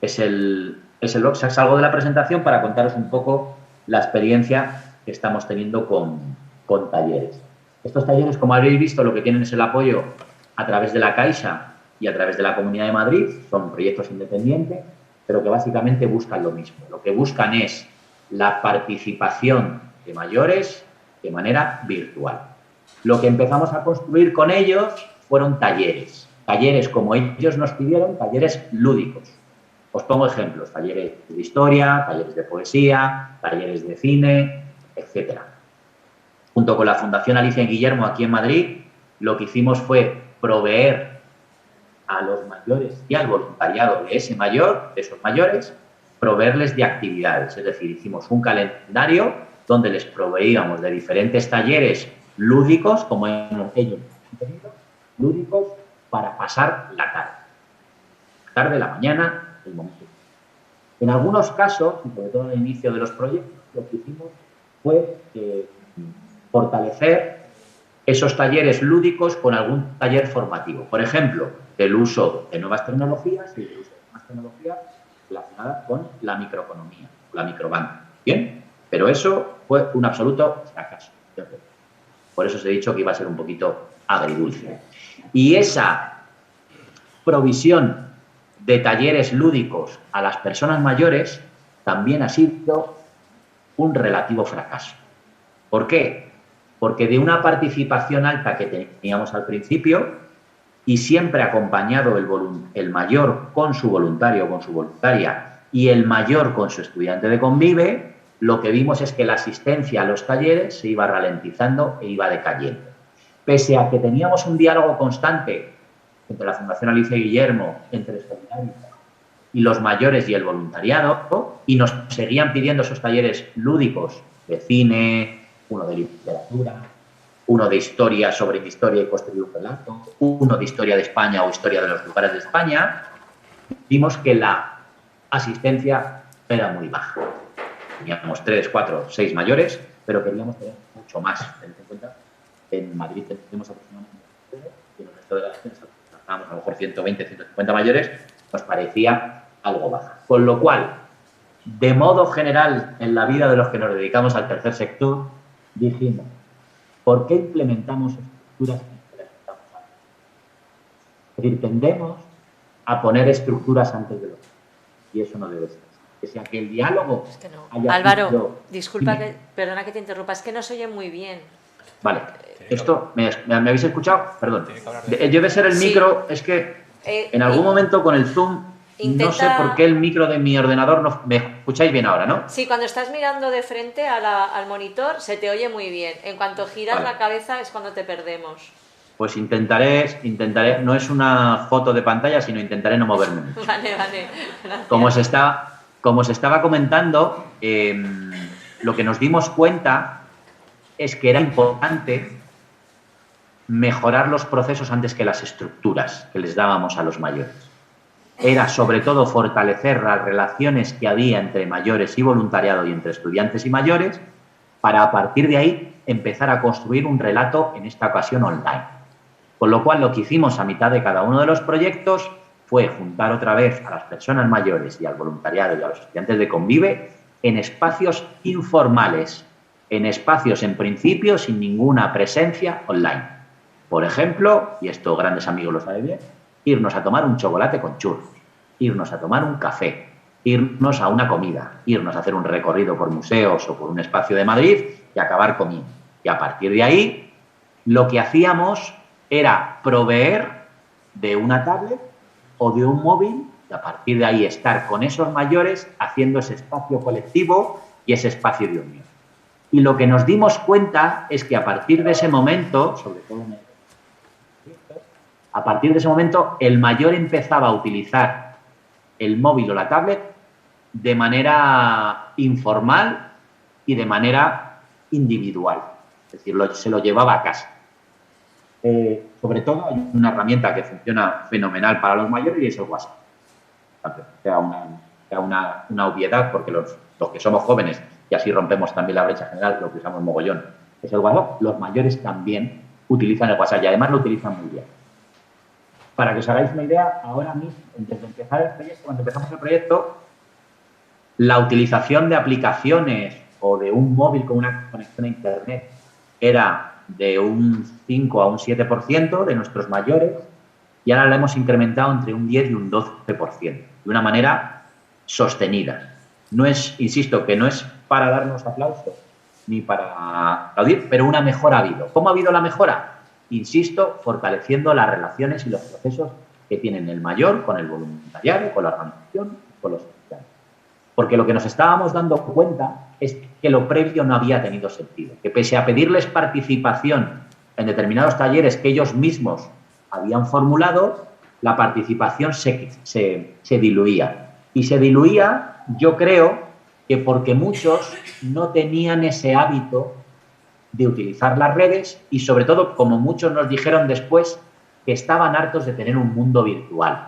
es el blog, salgo de la presentación para contaros un poco la experiencia que estamos teniendo con talleres. Estos talleres, como habréis visto, lo que tienen es el apoyo a través de la Caixa y a través de la Comunidad de Madrid, son proyectos independientes pero que básicamente buscan lo mismo. Lo que buscan es la participación de mayores de manera virtual. Lo que empezamos a construir con ellos fueron talleres. Talleres como ellos nos pidieron, talleres lúdicos. Os pongo ejemplos, talleres de historia, talleres de poesía, talleres de cine, etc. Junto con la Fundación Alicia y Guillermo aquí en Madrid, lo que hicimos fue proveer a los mayores y al voluntariado de esos mayores, proveerles de actividades. Es decir, hicimos un calendario donde les proveíamos de diferentes talleres lúdicos, como ellos han tenido, lúdicos para pasar la tarde, la mañana, el momento. En algunos casos, y sobre todo al inicio de los proyectos, lo que hicimos fue fortalecer esos talleres lúdicos con algún taller formativo. Por ejemplo, del uso de nuevas tecnologías y del uso de nuevas tecnologías relacionadas con la microeconomía, la microbanca. ¿Bien? Pero eso fue un absoluto fracaso. Por eso os he dicho que iba a ser un poquito agridulce. Y esa provisión de talleres lúdicos a las personas mayores también ha sido un relativo fracaso. ¿Por qué? Porque de una participación alta que teníamos al principio y siempre acompañado el mayor con su voluntario o con su voluntaria y el mayor con su estudiante de convive, lo que vimos es que la asistencia a los talleres se iba ralentizando e iba decayendo. Pese a que teníamos un diálogo constante entre la Fundación Alicia y Guillermo, entre Solidaridad y los mayores y el voluntariado, y nos seguían pidiendo esos talleres lúdicos de cine, uno de literatura, uno de historia sobre historia y construir un relato, uno de historia de España o historia de los lugares de España, vimos que la asistencia era muy baja. Teníamos 3, 4, 6 mayores, pero queríamos tener mucho más. Tened en cuenta, en Madrid tenemos aproximadamente y en el resto de las regiones estábamos a lo mejor 120, 150 mayores, nos parecía algo baja. Con lo cual, de modo general, en la vida de los que nos dedicamos al tercer sector, dijimos, ¿por qué implementamos estructuras que implementamos antes? Es decir, tendemos a poner estructuras antes de lo que, y eso no debe ser. Que sea que el diálogo haya Álvaro, sido... disculpa, perdona que te interrumpa, es que no se oye muy bien. Vale, esto, ¿me habéis escuchado? Perdón. Debe ser el micro, es que en algún momento con el Zoom, no sé por qué el micro de mi ordenador no... ¿Me escucháis bien ahora, no? Sí, cuando estás mirando de frente al monitor se te oye muy bien. En cuanto giras la cabeza es cuando te perdemos. Pues intentaré, no es una foto de pantalla, sino intentaré no moverme mucho. Vale, gracias. Como se estaba comentando, lo que nos dimos cuenta es que era importante mejorar los procesos antes que las estructuras que les dábamos a los mayores. Era sobre todo fortalecer las relaciones que había entre mayores y voluntariado y entre estudiantes y mayores para a partir de ahí empezar a construir un relato, en esta ocasión online. Con lo cual lo que hicimos a mitad de cada uno de los proyectos fue juntar otra vez a las personas mayores y al voluntariado y a los estudiantes de Convive en espacios informales, en espacios en principio sin ninguna presencia online. Por ejemplo, y esto grandes amigos lo saben bien, irnos a tomar un chocolate con churros, irnos a tomar un café, irnos a una comida, irnos a hacer un recorrido por museos o por un espacio de Madrid y acabar comiendo. Y a partir de ahí, lo que hacíamos era proveer de una tablet o de un móvil y a partir de ahí estar con esos mayores haciendo ese espacio colectivo y ese espacio de unión. Y lo que nos dimos cuenta es que a partir de ese momento, sobre todo en el a partir de ese momento, el mayor empezaba a utilizar el móvil o la tablet de manera informal y de manera individual. Es decir, se lo llevaba a casa. Sobre todo, hay una herramienta que funciona fenomenal para los mayores y es el WhatsApp. Sea una obviedad, porque los que somos jóvenes, y así rompemos también la brecha general, lo que usamos mogollón, es el WhatsApp. Los mayores también utilizan el WhatsApp y además lo utilizan muy bien. Para que os hagáis una idea, ahora mismo, desde empezar el proyecto, cuando empezamos el proyecto, la utilización de aplicaciones o de un móvil con una conexión a Internet era de un 5 a un 7% de nuestros mayores y ahora la hemos incrementado entre un 10 y un 12%, de una manera sostenidas. No es, insisto, que no es para darnos aplausos ni para aplaudir, pero una mejora ha habido. ¿Cómo ha habido la mejora? Insisto, fortaleciendo las relaciones y los procesos que tienen el mayor con el voluntariado, con la organización, con los estudiantes. Porque lo que nos estábamos dando cuenta es que lo previo no había tenido sentido, que pese a pedirles participación en determinados talleres que ellos mismos habían formulado, la participación se diluía. Y se diluía, yo creo, que porque muchos no tenían ese hábito de utilizar las redes y, sobre todo, como muchos nos dijeron después, que estaban hartos de tener un mundo virtual.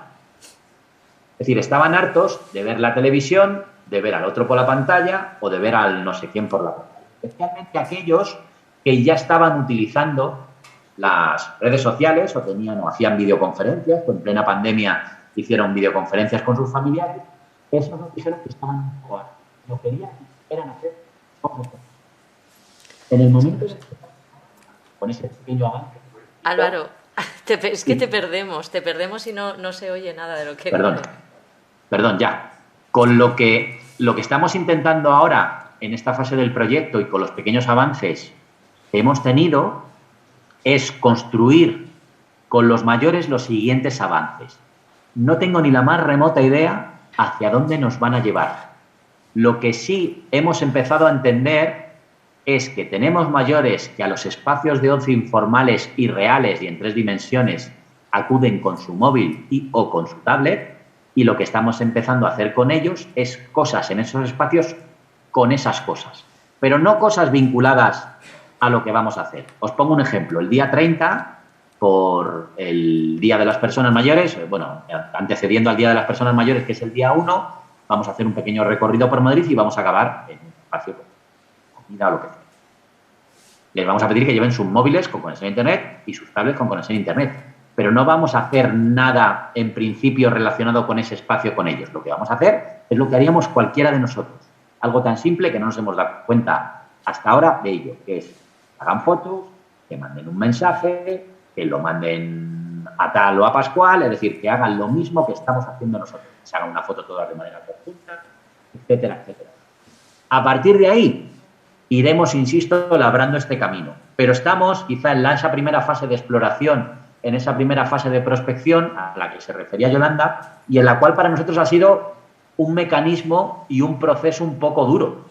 Es decir, estaban hartos de ver la televisión, de ver al otro por la pantalla o de ver al no sé quién por la pantalla. Especialmente aquellos que ya estaban utilizando las redes sociales o tenían o hacían videoconferencias, o en plena pandemia hicieron videoconferencias con sus familiares. Esos nos dijeron que estaban un poco hartos. Lo que querían eran hacer cosas. En el momento de con ese pequeño avance. Álvaro, es que te perdemos y no se oye nada de lo que... Perdón, ya. Con lo que estamos intentando ahora en esta fase del proyecto y con los pequeños avances que hemos tenido es construir con los mayores los siguientes avances. No tengo ni la más remota idea hacia dónde nos van a llevar. Lo que sí hemos empezado a entender es que tenemos mayores que a los espacios de ocio informales y reales y en 3 dimensiones acuden con su móvil o con su tablet, y lo que estamos empezando a hacer con ellos es cosas en esos espacios con esas cosas, pero no cosas vinculadas a lo que vamos a hacer. Os pongo un ejemplo. El día 30, por el Día de las Personas Mayores, bueno, antecediendo al Día de las Personas Mayores, que es el día 1, vamos a hacer un pequeño recorrido por Madrid y vamos a acabar en un espacio de comida o lo que sea. Les vamos a pedir que lleven sus móviles con conexión a Internet y sus tablets con conexión a Internet. Pero no vamos a hacer nada, en principio, relacionado con ese espacio con ellos. Lo que vamos a hacer es lo que haríamos cualquiera de nosotros. Algo tan simple que no nos hemos dado cuenta hasta ahora de ello, que es hagan fotos, que manden un mensaje, que lo manden a tal o a Pascual, es decir, que hagan lo mismo que estamos haciendo nosotros, que se hagan una foto todas de manera conjunta, etcétera, etcétera. A partir de ahí, iremos, insisto, labrando este camino. Pero estamos quizá en esa primera fase de exploración, en esa primera fase de prospección a la que se refería Yolanda y en la cual para nosotros ha sido un mecanismo y un proceso un poco duro,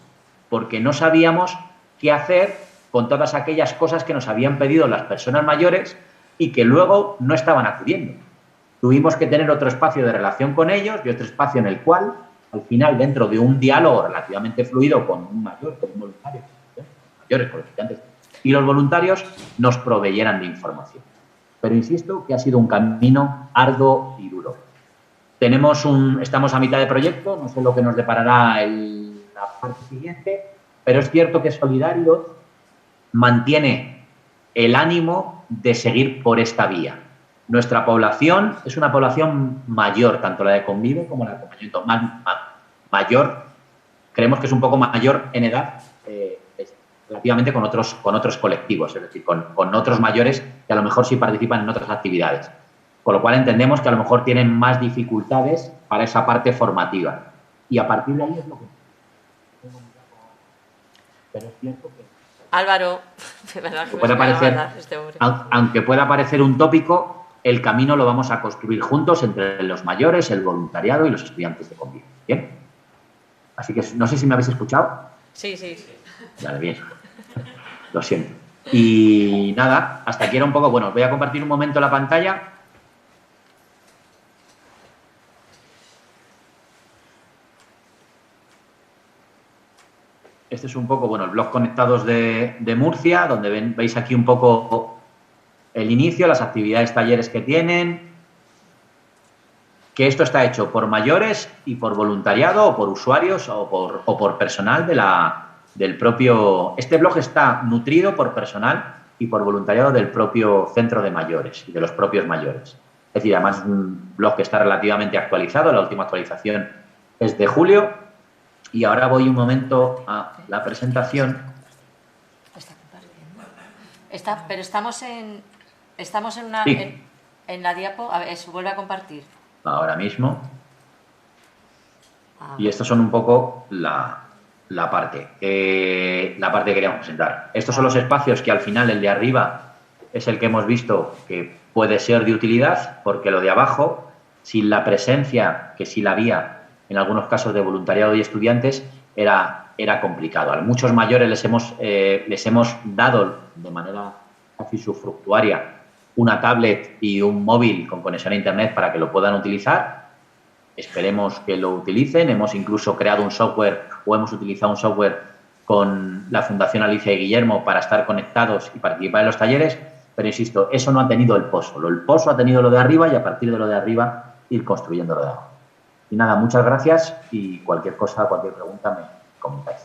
porque no sabíamos qué hacer con todas aquellas cosas que nos habían pedido las personas mayores y que luego no estaban acudiendo. Tuvimos que tener otro espacio de relación con ellos y otro espacio en el cual, al final, dentro de un diálogo relativamente fluido con un mayor, con un voluntario, mayores, con los estudiantes, y los voluntarios nos proveyeran de información. Pero insisto que ha sido un camino arduo y duro. Estamos a mitad de proyecto, no sé lo que nos deparará la parte siguiente, pero es cierto que Solidarios mantiene el ánimo de seguir por esta vía. Nuestra población es una población mayor, tanto la de Convive como la de acompañamiento. Mayor, creemos que es un poco mayor en edad, relativamente con otros colectivos, es decir, con otros mayores que a lo mejor sí participan en otras actividades. Con lo cual entendemos que a lo mejor tienen más dificultades para esa parte formativa. Y a partir de ahí es lo que... Pero es cierto que... Álvaro, aunque pueda parecer un tópico, el camino lo vamos a construir juntos entre los mayores, el voluntariado y los estudiantes de Convive. ¿Bien? Así que no sé si me habéis escuchado. Sí. Vale, bien. Lo siento. Y nada, hasta aquí era un poco... Bueno, os voy a compartir un momento la pantalla. Este es un poco, bueno, el blog Conectados de Murcia, donde veis aquí un poco el inicio, las actividades, talleres que tienen, que esto está hecho por mayores y por voluntariado o por usuarios o por personal del propio... Este blog está nutrido por personal y por voluntariado del propio centro de mayores y de los propios mayores. Es decir, además es un blog que está relativamente actualizado, la última actualización es de julio. Y ahora voy un momento a la presentación. Pero estamos en una... Sí. En la diapo... A ver, eso, vuelve a compartir. Ahora mismo. Y estos son un poco la parte que queríamos presentar. Estos son los espacios que al final el de arriba es el que hemos visto que puede ser de utilidad, porque lo de abajo, sin la presencia, que sí la había en algunos casos de voluntariado y estudiantes, era complicado. A muchos mayores les hemos dado de manera casi usufructuaria una tablet y un móvil con conexión a Internet para que lo puedan utilizar. Esperemos que lo utilicen. Hemos incluso creado un software o hemos utilizado un software con la Fundación Alicia y Guillermo para estar conectados y participar en los talleres, pero insisto, eso no ha tenido el pozo. El pozo ha tenido lo de arriba y a partir de lo de arriba ir construyendo lo de abajo. Y nada, muchas gracias y cualquier cosa, cualquier pregunta me comentáis.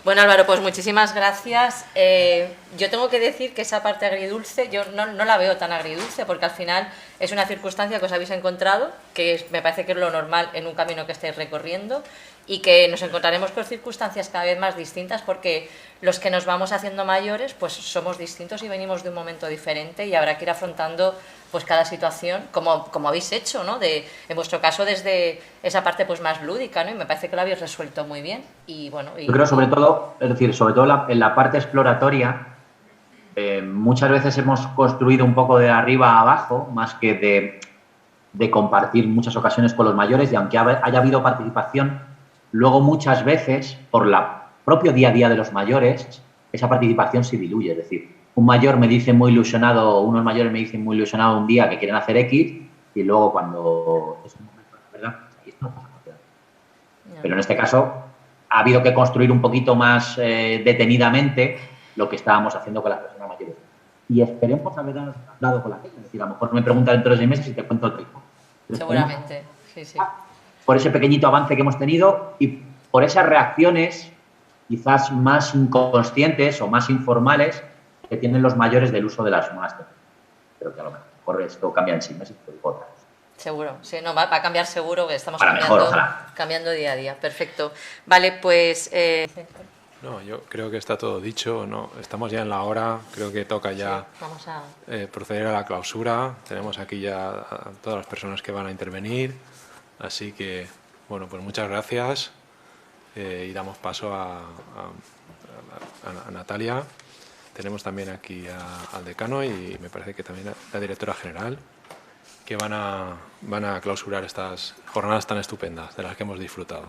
Bueno, Álvaro, pues muchísimas gracias. Yo tengo que decir que esa parte agridulce, yo no la veo tan agridulce, porque al final es una circunstancia que os habéis encontrado, me parece que es lo normal en un camino que estáis recorriendo, y que nos encontraremos con circunstancias cada vez más distintas, porque los que nos vamos haciendo mayores, pues somos distintos y venimos de un momento diferente y habrá que ir afrontando pues cada situación, como habéis hecho, ¿no? En vuestro caso desde esa parte pues más lúdica, ¿no? Y me parece que lo habéis resuelto muy bien. Y bueno, yo creo sobre todo en la parte exploratoria, muchas veces hemos construido un poco de arriba a abajo, más que de compartir muchas ocasiones con los mayores, y aunque haya habido participación, luego muchas veces, por el propio día a día de los mayores, esa participación se diluye. Es decir, un mayor me dice muy ilusionado, unos mayores me dicen muy ilusionado un día que quieren hacer X, y luego cuando es un momento, ¿verdad? Esto no pasa nada. Pero en este caso ha habido que construir un poquito más detenidamente lo que estábamos haciendo con las personas mayores. Y esperemos haber dado con la fecha. Es decir, a lo mejor me preguntan dentro de 6 meses y te cuento otra cosa. Seguramente, sí. Por ese pequeñito avance que hemos tenido y por esas reacciones quizás más inconscientes o más informales que tienen los mayores del uso de las nuevas tecnologías. Pero que a lo mejor esto cambia en 6 meses, pero otra cosa. Seguro, sí, no, va a cambiar seguro, que estamos cambiando día a día. Perfecto. Vale, pues... No, yo creo que está todo dicho, ¿no? Estamos ya en la hora, creo que toca ya proceder a la clausura. Tenemos aquí ya a todas las personas que van a intervenir, así que, bueno, pues muchas gracias y damos paso a Natalia. Tenemos también aquí al decano y me parece que también a la directora general, que van a clausurar estas jornadas tan estupendas de las que hemos disfrutado.